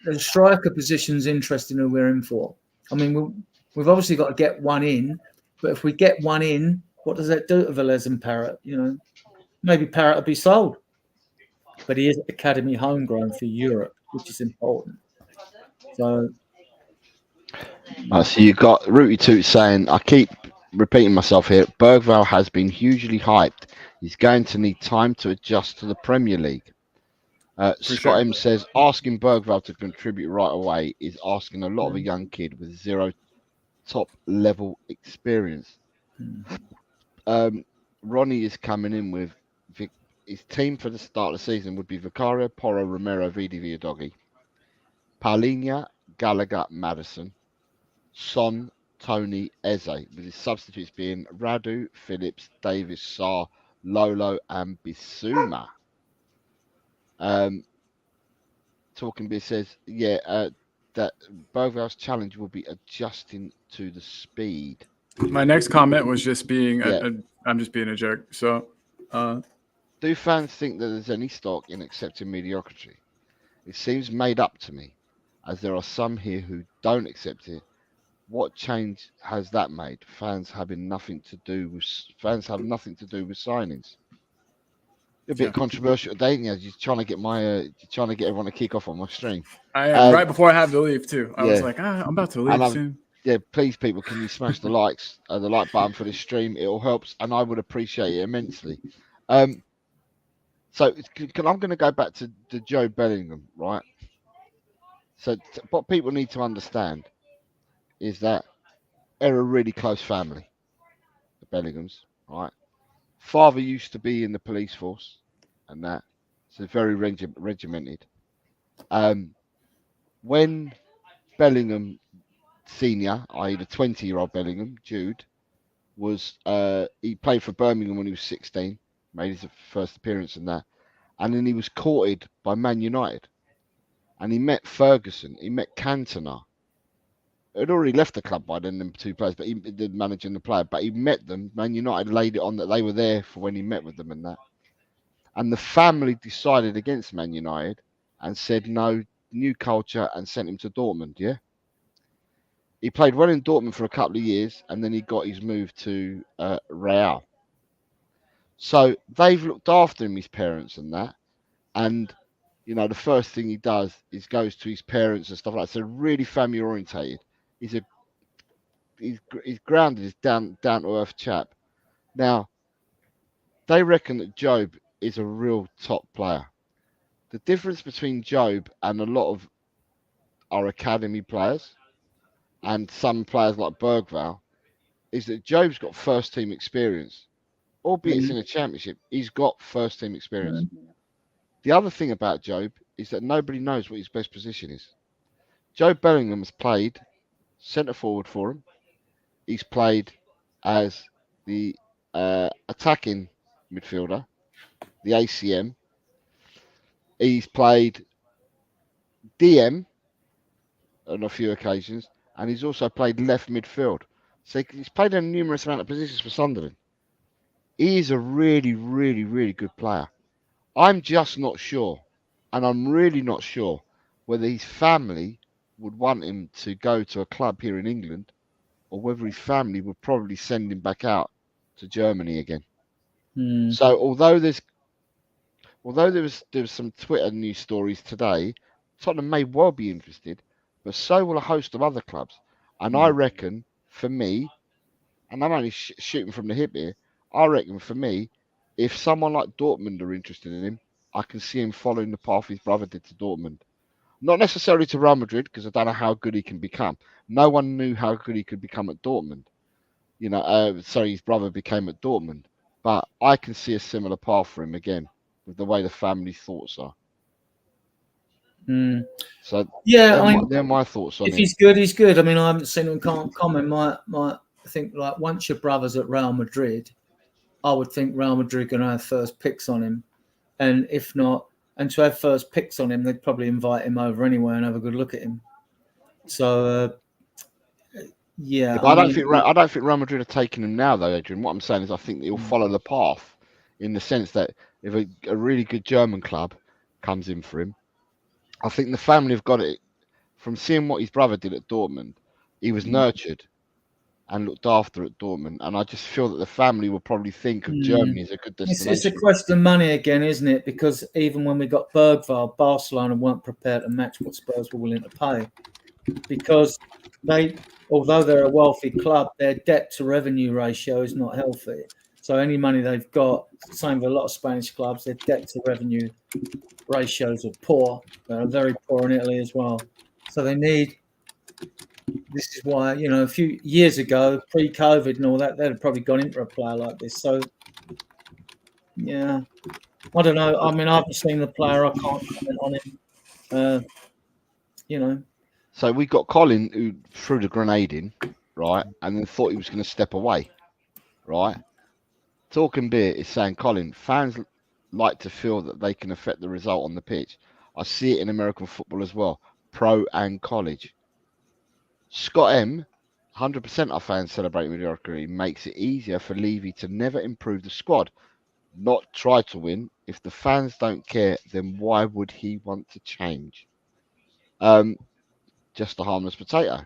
the striker position's interesting who we're in for. I mean, we've obviously got to get one in, but if we get one in, what does that do to Velez and Parrott? Maybe Parrott will be sold, but he is academy homegrown for Europe, which is important. So you got Rooty Toot saying, I keep repeating myself here, Bergvall has been hugely hyped. He's going to need time to adjust to the Premier League. Scott M says, asking Bergvall to contribute right away is asking a lot of a young kid with 0 top-level experience. Ronnie is coming in with his team for the start of the season would be Vicario, Porro, Romero, Vidi, Viadoghi, Paulinha, Gallagher, Madison, Son, Tony, Eze, with his substitutes being Radu, Phillips, Davis, Sarr, Lolo, and Bissouma. Talking Biz says, that Bergval's challenge will be adjusting to the speed. My next comment was just being Yeah. I'm just being a jerk. So, do fans think that there's any stock in accepting mediocrity? It seems made up to me, as there are some here who don't accept it. What change has that made? Fans have nothing to do with signings. A bit controversial today, you're trying to get everyone to kick off on my stream. I am right before I have to leave too. I was like, I'm about to leave soon. Yeah, please, people, can you smash the the like button for this stream? It all helps, and I would appreciate it immensely. So I'm going to go back to Joe Bellingham, right? So what people need to understand is that they're a really close family, the Bellinghams, right? Father used to be in the police force, and that, so very regimented. When Bellingham Senior, i.e. the 20-year-old Bellingham, Jude, he played for Birmingham when he was 16, made his first appearance in that, and then he was courted by Man United, and he met Ferguson, he met Cantona. He'd already left the club by then, them two players, but he did managing the player, but he met them. Man United laid it on that they were there for when he met with them and that. And the family decided against Man United and said no, new culture, and sent him to Dortmund, yeah? He played well in Dortmund for a couple of years, and then he got his move to Real. So they've looked after him, his parents and that. And, the first thing he does is goes to his parents and stuff like that. So really family orientated. He's grounded, he's down to earth chap. Now, they reckon that Job is a real top player. The difference between Job and a lot of our academy players and some players like Bergval is that Job's got first team experience, albeit it's in a championship. He's got first team experience. The other thing about Job is that nobody knows what his best position is. Job Bellingham has played centre forward for him. He's played as the attacking midfielder, the ACM. He's played DM on a few occasions, and he's also played left midfield. So he's played in a numerous amount of positions for Sunderland. He is a really, really, really good player. I'm just not sure, and I'm really not sure whether his family would want him to go to a club here in England, or whether his family would probably send him back out to Germany again. So although there was some Twitter news stories today, Tottenham may well be interested, but so will a host of other clubs. And I reckon, for me, and I'm only shooting from the hip here, I reckon for me, if someone like Dortmund are interested in him, I can see him following the path his brother did to Dortmund. Not necessarily to Real Madrid, because I don't know how good he can become. No one knew how good he could become at Dortmund. His brother became at Dortmund. But I can see a similar path for him again, with the way the family thoughts are. So yeah, they're my thoughts on it. If he's good, he's good. I mean, I haven't seen him, can't comment. I think, like, once your brother's at Real Madrid, I would think Real Madrid are going to have first picks on him, and if not, and to have first picks on him, they'd probably invite him over anyway and have a good look at him. So, but I don't think Real Madrid are taking him now, though, Adrian. What I'm saying is, I think he'll follow the path, in the sense that if a really good German club comes in for him, I think the family have got it from seeing what his brother did at Dortmund. He was nurtured and looked after at Dortmund, and I just feel that the family will probably think of Germany as a good destination. It's a question of money again, isn't it? Because even when we got Bergval, Barcelona weren't prepared to match what Spurs were willing to pay, because although they're a wealthy club, their debt to revenue ratio is not healthy. So any money they've got, same with a lot of Spanish clubs, their debt to revenue ratios are poor. They're very poor in Italy as well. So they need. This is why, a few years ago, pre-COVID and all that, they'd have probably gone into a player like this. So, yeah, I don't know. I mean, I haven't seen the player. I can't comment on him. So we got Colin, who threw the grenade in, right, and then thought he was going to step away, right? Talking Beer is saying, Colin, fans like to feel that they can affect the result on the pitch. I see it in American football as well. pro and college. Scott M, 100% our fans celebrate mediocrity, makes it easier for Levy to never improve the squad, not try to win. If the fans don't care, then why would he want to change? Just a harmless potato.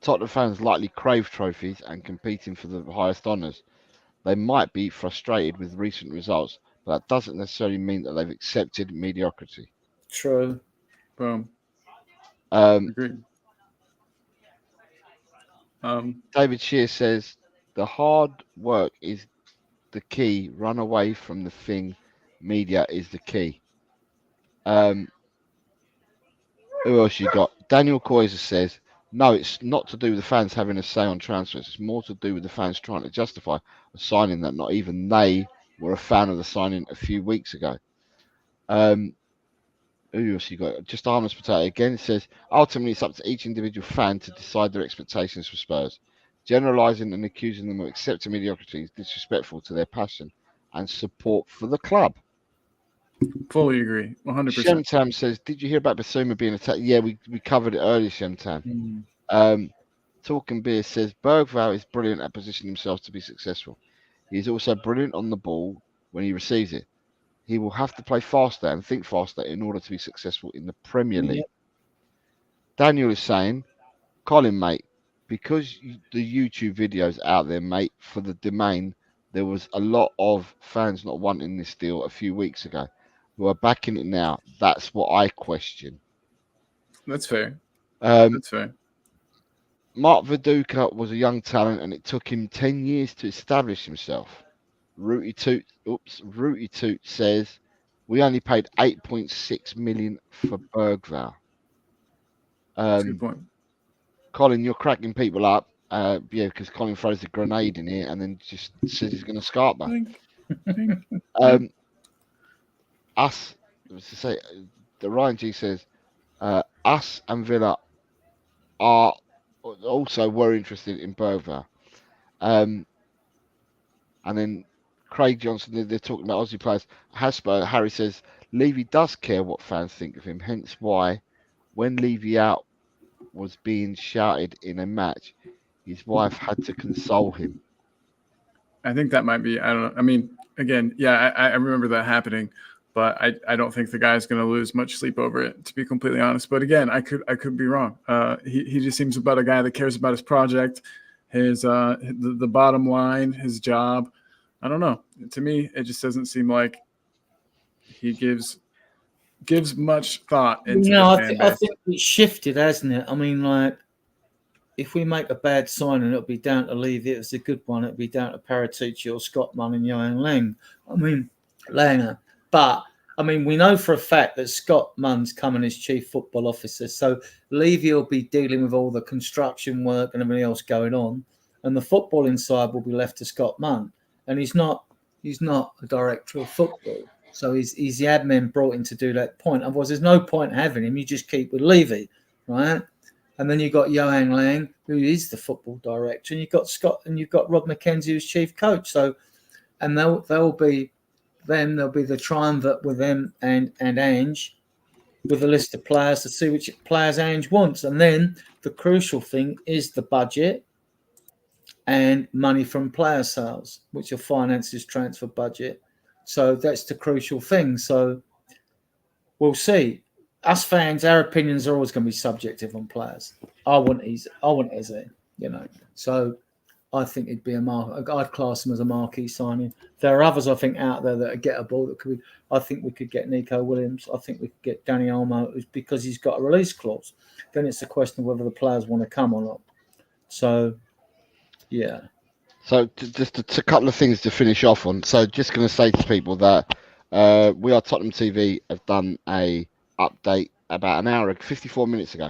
Tottenham fans likely crave trophies and competing for the highest honours. They might be frustrated with recent results, but that doesn't necessarily mean that they've accepted mediocrity. True. Boom. Um, Agreed. David Shear says the hard work is the key. Run away from the thing. Media is the key. Who else you got? Daniel Koiser says, no, it's not to do with the fans having a say on transfers. It's more to do with the fans trying to justify a signing that not even they were a fan of the signing a few weeks ago. Who else you got? Just a harmless potato again. It says, ultimately, it's up to each individual fan to decide their expectations for Spurs. Generalising and accusing them of accepting mediocrity is disrespectful to their passion and support for the club. Fully agree. 100%. Shemtam says, did you hear about Basuma being attacked? Yeah, we covered it earlier, Shemtam. Talking Beer says, Bergvall is brilliant at positioning himself to be successful. He is also brilliant on the ball when he receives it. He will have to play faster and think faster in order to be successful in the Premier League. Yep. Daniel is saying, Colin, mate, because the YouTube videos out there, mate, for the domain, there was a lot of fans not wanting this deal a few weeks ago who are backing it now. That's what I question. That's fair. That's fair. Mark Viduka was a young talent and it took him 10 years to establish himself. Rooty Toot says, we only paid 8.6 million for Bergvall. That's a good point. Colin, you're cracking people up. Because Colin throws a grenade in here and then just says he's going to scarp back. Us, to say, the Ryan G says, us and Villa were interested in Bergvall. And then Craig Johnson, they're talking about Aussie players. Harry says, Levy does care what fans think of him, hence why when Levy out was being shouted in a match, his wife had to console him. I think that might be, I don't know. I mean, again, yeah, I remember that happening, but I don't think the guy's going to lose much sleep over it, to be completely honest. But again, I could be wrong. He just seems about a guy that cares about his project, his the bottom line, his job. I don't know. To me, it just doesn't seem like he gives much thought into the fan base. I think it's shifted, hasn't it? I mean, like, if we make a bad signing, it'll be down to Levy. If it's a good one, it'll be down to Paratici or Scottman and Johan Lang. I mean, Langer. But, I mean, we know for a fact that Scottman's coming as chief football officer. So Levy will be dealing with all the construction work and everything else going on. And the footballing side will be left to Scottman. And he's not a director of football. So he's the admin brought in to do that point. Otherwise, there's no point having him. You just keep with Levy, right? And then you've got Johan Lang, who is the football director, and you've got Scott, and you've got Rob McKenzie, who's chief coach. So, and there'll be the triumvirate with them and Ange, with a list of players to see which players Ange wants. And then the crucial thing is the budget and money from player sales, which are finances transfer budget. So that's the crucial thing. So we'll see. Us fans, our opinions are always going to be subjective on players. I want Eze, you know. So I think it'd be I'd class him as a marquee signing. There are others I think out there that are gettable. That could be. I think we could get Nico Williams. I think we could get Danny Olmo because he's got a release clause. Then it's a question of whether the players want to come or not. So, yeah. So just a couple of things to finish off on. So just going to say to people that we are Tottenham TV have done a update about an hour, 54 minutes ago.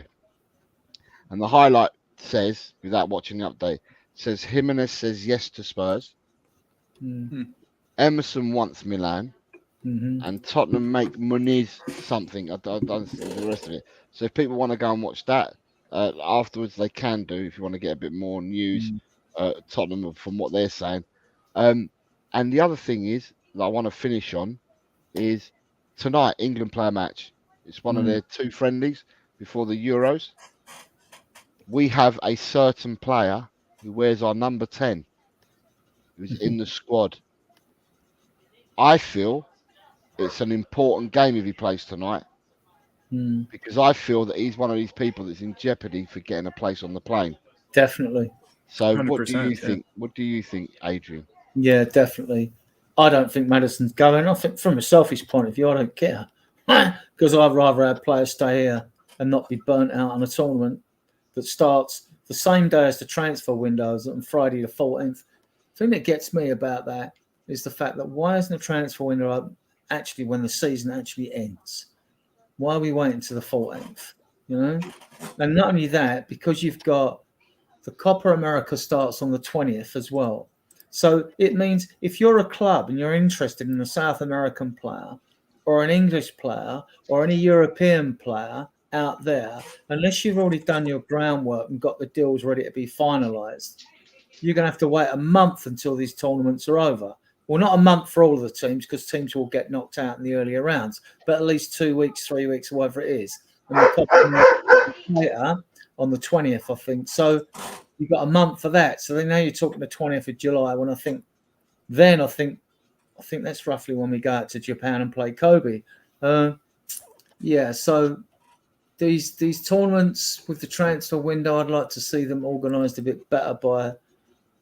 And the highlight says, without watching the update, says Jimenez says yes to Spurs. Mm-hmm. Emerson wants Milan. Mm-hmm. And Tottenham make Muniz something. I don't see the rest of it. So if people want to go and watch that afterwards, they can do if you want to get a bit more news. Tottenham from what they're saying. And the other thing is that I want to finish on is tonight, England play a match. It's one of their 2 friendlies before the Euros. We have a certain player who wears our number 10, who's in the squad. I feel it's an important game if he plays tonight, because I feel that he's one of these people that's in jeopardy for getting a place on the plane. Definitely. So what do you think? What do you think, Adrian? Yeah, definitely. I don't think Maddison's going. I think from a selfish point of view, I don't care. Because I'd rather have players stay here and not be burnt out on a tournament that starts the same day as the transfer windows on Friday the 14th. The thing that gets me about that is the fact that why isn't the transfer window open actually when the season actually ends? Why are we waiting to the 14th? You know? And not only that, because you've got the Copa America starts on the 20th as well. So it means if you're a club and you're interested in a South American player or an English player or any European player out there, unless you've already done your groundwork and got the deals ready to be finalised, you're going to have to wait a month until these tournaments are over. Well, not a month for all of the teams because teams will get knocked out in the earlier rounds, but at least 2 weeks, 3 weeks, whatever it is. And the Copa later on the 20th, I think. So you've got a month for that. So then now you're talking the 20th of July when I think that's roughly when we go out to Japan and play Kobe. Yeah, so these tournaments with the transfer window, I'd like to see them organised a bit better by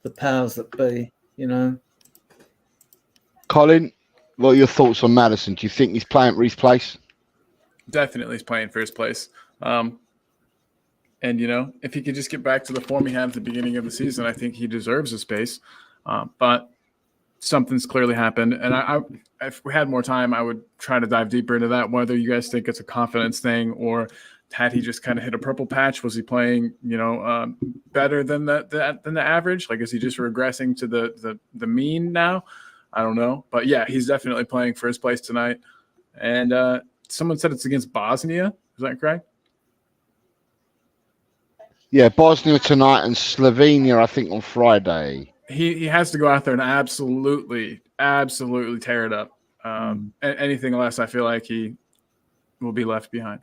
the powers that be, you know. Colin, what are your thoughts on Maddison? Do you think he's playing for his place? Definitely he's playing for his place. And, you know, if he could just get back to the form he had at the beginning of the season, I think he deserves a space. But something's clearly happened. And if we had more time, I would try to dive deeper into that, whether you guys think it's a confidence thing or had he just kind of hit a purple patch? Was he playing, you know, better than the average? Like, is he just regressing to the mean now? I don't know. But, yeah, he's definitely playing for his place tonight. And someone said it's against Bosnia. Is that correct? Yeah, Bosnia tonight and Slovenia, I think, on Friday. He has to go out there and absolutely tear it up. Anything less, I feel like he will be left behind.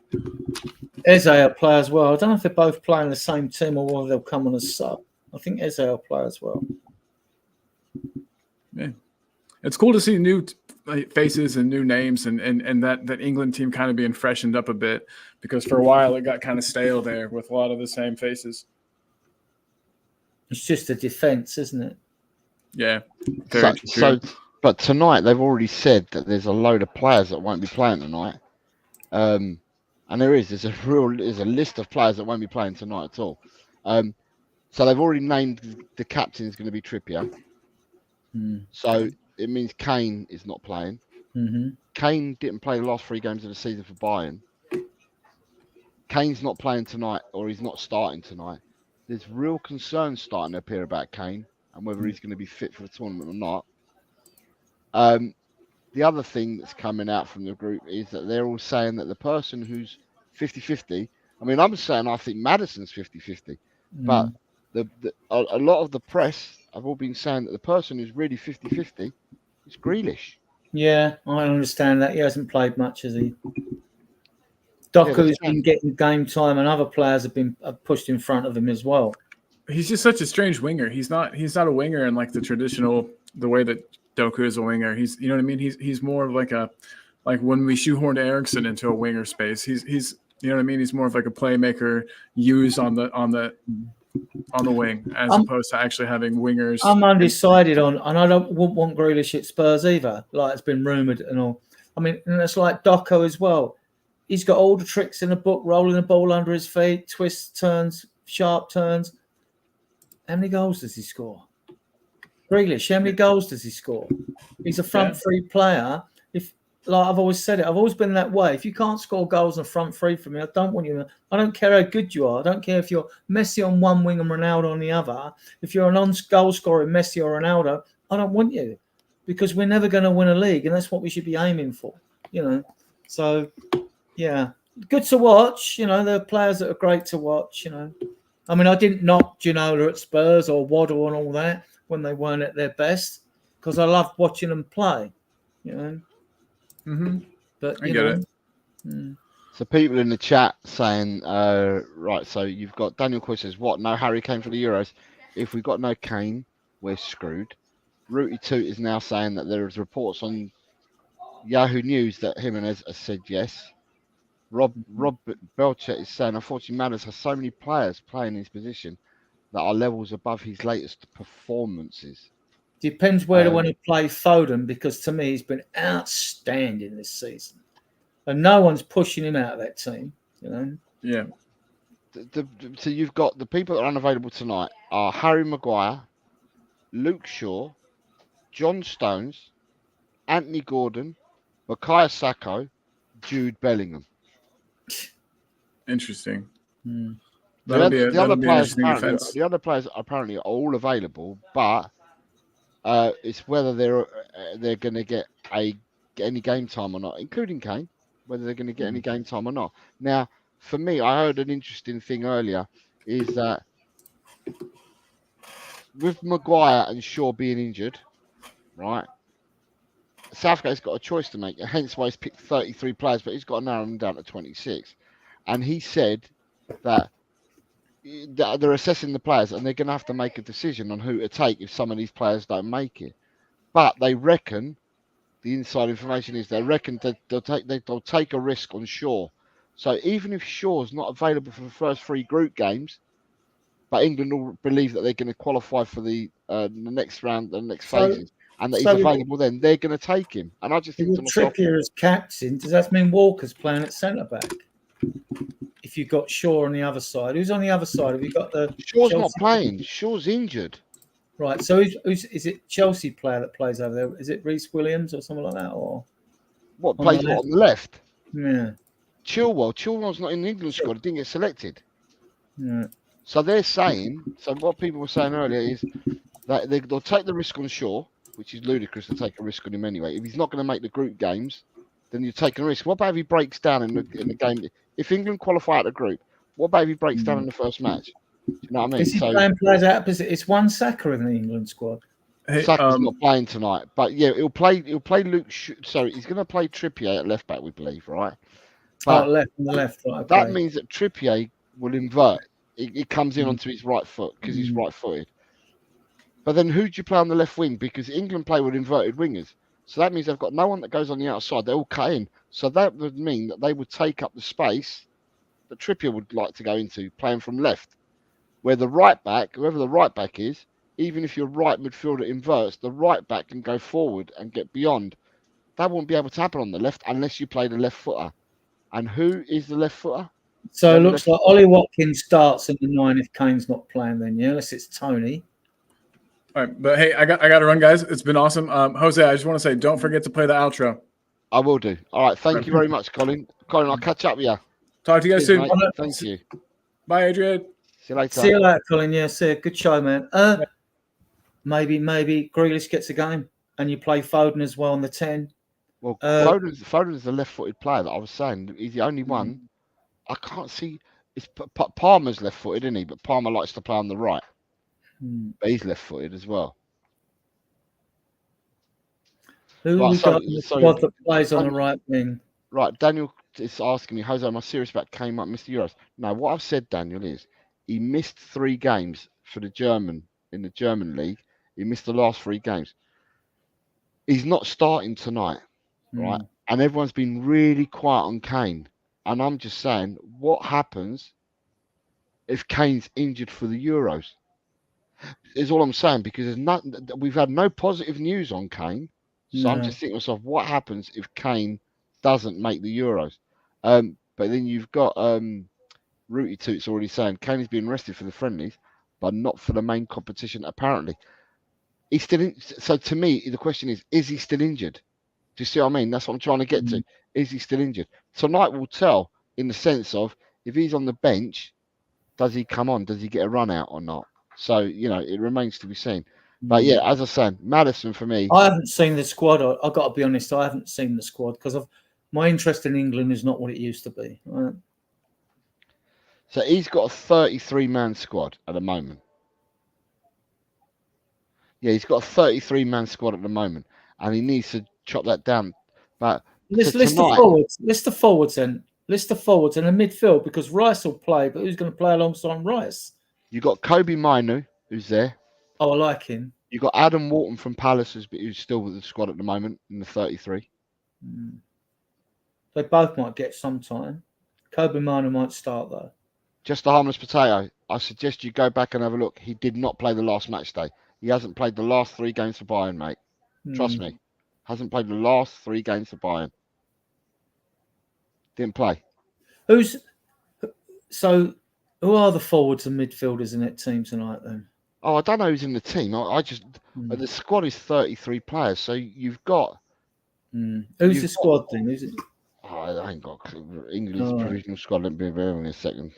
Eze will play as well. I don't know if they're both playing the same team or whether they'll come on as sub. I think Eze will play as well. Yeah. It's cool to see new faces and new names and that England team kind of being freshened up a bit, because for a while it got kind of stale there with a lot of the same faces. It's just a defense, isn't it? Yeah. But tonight they've already said that there's a load of players that won't be playing tonight. And there's a list of players that won't be playing tonight at all. So they've already named the captain is going to be Trippier. So it means Kane is not playing. Kane didn't play the last 3 games of the season for Bayern. Kane's not playing tonight, or he's not starting tonight. There's real concerns starting to appear about Kane and whether he's going to be fit for the tournament or not. The other thing that's coming out from the group is that they're all saying that the person who's 50-50, I mean, I'm saying I think Maddison's 50-50, but a lot of the press have all been saying that the person who's really 50-50 is Grealish. Yeah, I understand that. He hasn't played much, has he? Doku's been getting game time, and other players have been pushed in front of him as well. He's just such a strange winger. He's not a winger in like the way that Doku is a winger. He's, you know what I mean? He's more of like when we shoehorned Eriksen into a winger space. He's you know what I mean? He's more of like a playmaker used on the wing as opposed to actually having wingers. I'm undecided and I wouldn't want Grealish at Spurs either, like it's been rumoured and all. I mean, and it's like Doku as well. He's got all the tricks in the book, rolling the ball under his feet, twists, turns, sharp turns. How many goals does he score? Grealish, how many goals does he score? He's a front three player. Like I've always said it, I've always been that way. If you can't score goals on front three for me, I don't want you. I don't care how good you are. I don't care if you're Messi on one wing and Ronaldo on the other. If you're a non-goal scorer, Messi or Ronaldo, I don't want you, because we're never going to win a league, and that's what we should be aiming for. You know, so yeah, good to watch. You know, there are players that are great to watch. You know, I mean, I didn't knock Ginola at Spurs or Waddle and all that when they weren't at their best, because I loved watching them play. You know. Mm-hmm. But I get it. So people in the chat saying, right, so you've got Daniel Coy says, what, no Harry Kane for the Euros? If we've got no Kane, we're screwed. Rooty Toot is now saying that there is reports on Yahoo News that Jimenez has said yes. Rob Belchet is saying, unfortunately, Madders has so many players playing his position that are levels above his latest performances. Depends where they want to play Foden, because to me he's been outstanding this season, and no one's pushing him out of that team. You know. Yeah. So you've got the people that are unavailable tonight are Harry Maguire, Luke Shaw, John Stones, Anthony Gordon, Bukayo Saka, Jude Bellingham. Interesting. The other players apparently are all available, but it's whether they're going to get any game time or not, including Kane, whether they're going to get any game time or not. Now, for me, I heard an interesting thing earlier, is that with Maguire and Shaw being injured, right, Southgate's got a choice to make, hence why he's picked 33 players, but he's got to narrow them down to 26. And he said that they're assessing the players and they're going to have to make a decision on who to take if some of these players don't make it. But they reckon, the inside information is they reckon that they'll take a risk on Shaw. So even if Shaw's not available for the first 3 group games, but England will believe that they're going to qualify for the next round, the next phases, and that he's available, then they're going to take him. And I just think to myself, Trippier as captain, does that mean Walker's playing at centre back? If you've got Shaw on the other side, who's on the other side? Have you got the Shaw's not playing? Shaw's injured. Right. So is it Chelsea player that plays over there? Is it Reece Williams or something like that, or what plays on the left? Yeah. Chilwell's not in the England squad. He didn't get selected. Yeah. So they're saying. So what people were saying earlier is that they'll take the risk on Shaw, which is ludicrous to take a risk on him anyway. If he's not going to make the group games, then you're taking a risk. What about if he breaks down in the game? If England qualify out the group, what about if he breaks down in the first match? Do you know what I mean? Is he playing players out? It's one Saka in the England squad. Hey, Saka's not playing tonight, but yeah, he'll play Luke. Sorry, he's going to play Trippier at left back, we believe, right? But on the left. Right, okay. That means that Trippier will invert. He comes in onto his right foot because he's right-footed. But then who do you play on the left wing? Because England play with inverted wingers. So that means they've got no one that goes on the outside. They all cut in. So that would mean that they would take up the space that Trippier would like to go into, playing from left. Where the right back, whoever the right back is, even if your right midfielder inverts, the right back can go forward and get beyond. That won't be able to happen on the left unless you play the left footer. And who is the left footer? So it looks like Ollie Watkins starts in the 9 if Kane's not playing then, yeah, unless it's Tony. All right, but hey, I got to run, guys. It's been awesome. Jose, I just want to say, don't forget to play the outro. I will do. All right, thank you very much, Colin. Colin, I'll catch up with you. Talk to you guys soon. Mate. Thank you. Bye, Adrian. See you later. See you later, Colin. Yeah, see you. Good show, man. Maybe Grealish gets a game and you play Foden as well on the 10. Well, Foden's the left-footed player that I was saying. He's the only one. I can't see. It's Palmer's left-footed, isn't he? But Palmer likes to play on the right. But he's left-footed as well. Who we got in the squad that plays on the right wing? Right, Daniel is asking me, Jose, am I serious about Kane might miss the Euros? No, what I've said, Daniel, is he missed 3 games in the German league. He missed the last 3 games. He's not starting tonight, right? And everyone's been really quiet on Kane. And I'm just saying, what happens if Kane's injured for the Euros? Is all I'm saying, because we've had no positive news on Kane. So I'm just thinking to myself, what happens if Kane doesn't make the Euros? But then you've got Rooty Toots already saying Kane is being rested for the friendlies, but not for the main competition, apparently. He's still in. So to me, the question is he still injured? Do you see what I mean? That's what I'm trying to get to. Is he still injured? Tonight will tell, in the sense of, if he's on the bench, does he come on? Does he get a run out or not? So, it remains to be seen. But yeah, as I said, Maddison for me. I haven't seen the squad. I've got to be honest, I haven't seen the squad because my interest in England is not what it used to be. Right? So he's got a 33-man squad at the moment. Yeah, he's got a 33-man squad at the moment, and he needs to chop that down. But list the forwards. List the forwards then. List the forwards and the midfield, because Rice will play, but who's going to play alongside Rice? You got Kobe Mainu, who's there. Oh, I like him. You got Adam Wharton from Palace, who's still with the squad at the moment in the 33. They both might get some time. Kobe Miner might start though. Just a harmless potato. I suggest you go back and have a look. He did not play the last match day. He hasn't played the last 3 games for Bayern, mate. Trust me. Hasn't played the last 3 games for Bayern. Didn't play. Who are the forwards and midfielders in that team tonight then? Oh, I don't know who's in the team. The squad is 33 players, so you've got. Who's the squad then? Who's it? I ain't got England's provisional squad. Let me be there in a second.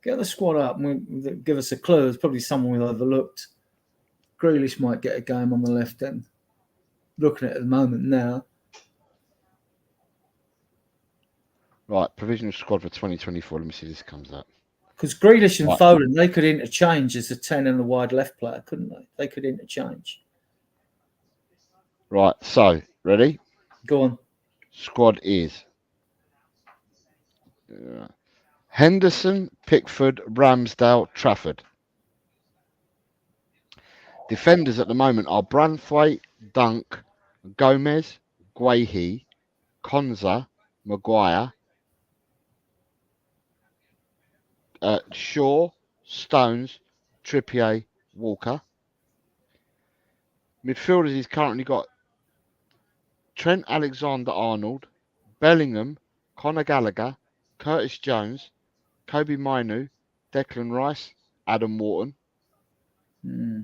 Get the squad up and give us a clue. There's probably someone we've overlooked. Grealish might get a game on the left end. Looking at the moment now. Right, provisional squad for 2024. Let me see if this comes up. Because Grealish and Foden, they could interchange as the 10 and the wide left player, couldn't they? They could interchange. Right, so, ready? Go on. Squad is Henderson, Pickford, Ramsdale, Trafford. Defenders at the moment are Branthwaite, Dunk, Gomez, Guehi, Konza, Maguire, Shaw, Stones, Trippier, Walker. Midfielders, he's currently got Trent Alexander-Arnold, Bellingham, Conor Gallagher, Curtis Jones, Kobe Mainu, Declan Rice, Adam Wharton.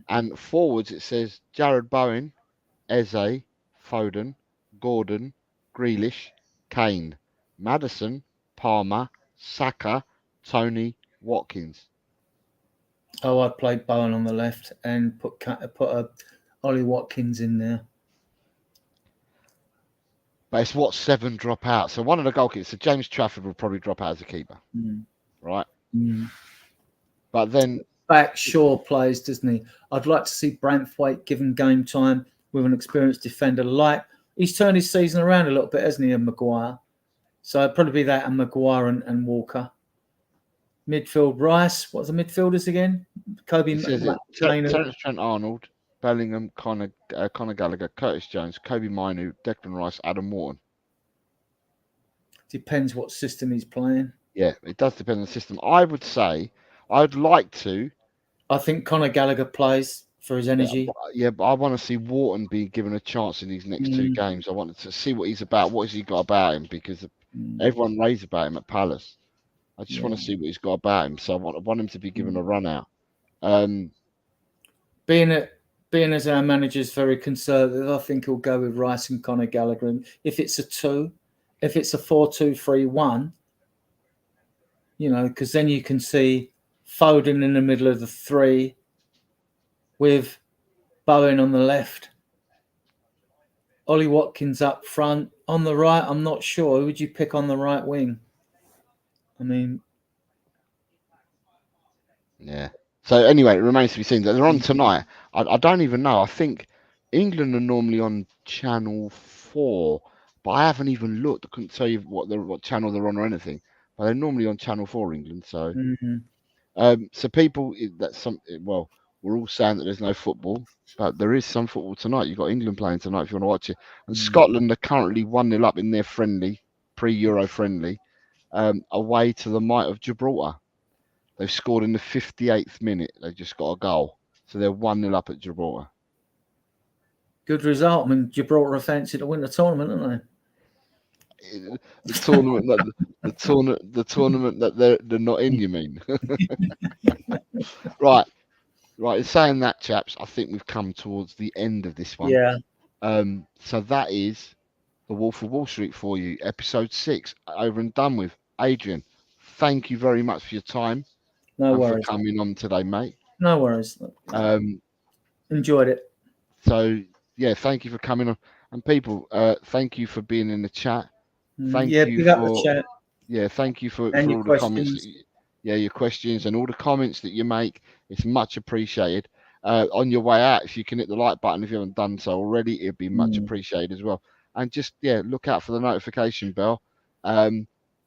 And forwards, it says Jared Bowen, Eze, Foden, Gordon, Grealish, Kane, Maddison, Palmer, Saka, Tony, Watkins. Oh, I played Bowen on the left and put Ollie Watkins in there. But it's what 7 drop out. So one of the goalkeepers, so James Trafford will probably drop out as a keeper. Right? But then back Shaw plays, doesn't he? I'd like to see Branthwaite given game time with an experienced defender. He's turned his season around a little bit, hasn't he, and Maguire? So it'd probably be that and Maguire and Walker. Midfield, Rice. What's the midfielders again? Kobe, Terence Trent-Arnold, Bellingham, Conor Gallagher, Curtis Jones, Kobe Mainu, Declan Rice, Adam Wharton. Depends what system he's playing. Yeah, it does depend on the system. I would say I'd like to. I think Conor Gallagher plays for his energy. Yeah, but I want to see Wharton be given a chance in these next 2 games. I wanted to see what he's about. What has he got about him? Because everyone raves about him at Palace. I just want to see what he's got about him. So I want him to be given a run out. Being as our manager's very conservative, I think he'll go with Rice and Conor Gallagher. And if it's a 2, if it's a 4-2-3-1, because then you can see Foden in the middle of the 3 with Bowen on the left. Ollie Watkins up front. On the right, I'm not sure. Who would you pick on the right wing? I mean... Yeah. So anyway, it remains to be seen. They're on tonight. I don't even know. I think England are normally on Channel 4, but I haven't even looked. I couldn't tell you what channel they're on or anything. But they're normally on Channel 4 England. So, so people, we're all saying that there's no football, but there is some football tonight. You've got England playing tonight if you want to watch it. And Scotland are currently 1-0 up in their friendly, pre-Euro friendly, away to the might of Gibraltar. They've scored in the 58th minute. They've just got a goal. So they're 1-0 up at Gibraltar. Good result. I mean, Gibraltar are fancy to win the tournament, aren't they? The tournament that they're not in, you mean? Right. In saying that, chaps, I think we've come towards the end of this one. Yeah. So that is the Wolf of Wall Street for you, episode 6, over and done with. Adrian, thank you very much for your time. No worries. For coming on today, mate. No worries. Enjoyed it. So, yeah, thank you for coming on. And people, thank you for being in the chat. Thank you pick up the chat. Yeah, thank you for all the comments. Your questions and all the comments that you make. It's much appreciated. On your way out, if you can hit the like button if you haven't done so already, it'd be much appreciated as well. And just, look out for the notification bell.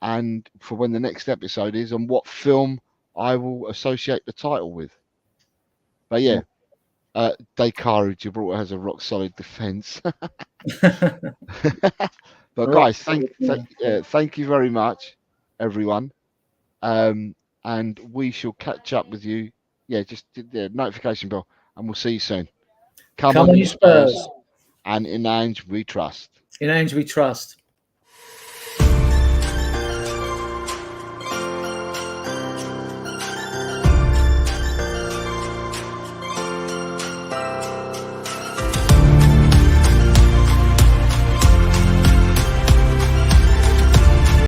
and for when the next episode is, and what film I will associate the title with. But yeah, Dakar Gibraltar has a rock solid defence. But guys, thank you very much, everyone. And we shall catch up with you. Yeah, just the notification bell, and we'll see you soon. Come on, you Spurs. And in Ange we trust. In Ange we trust.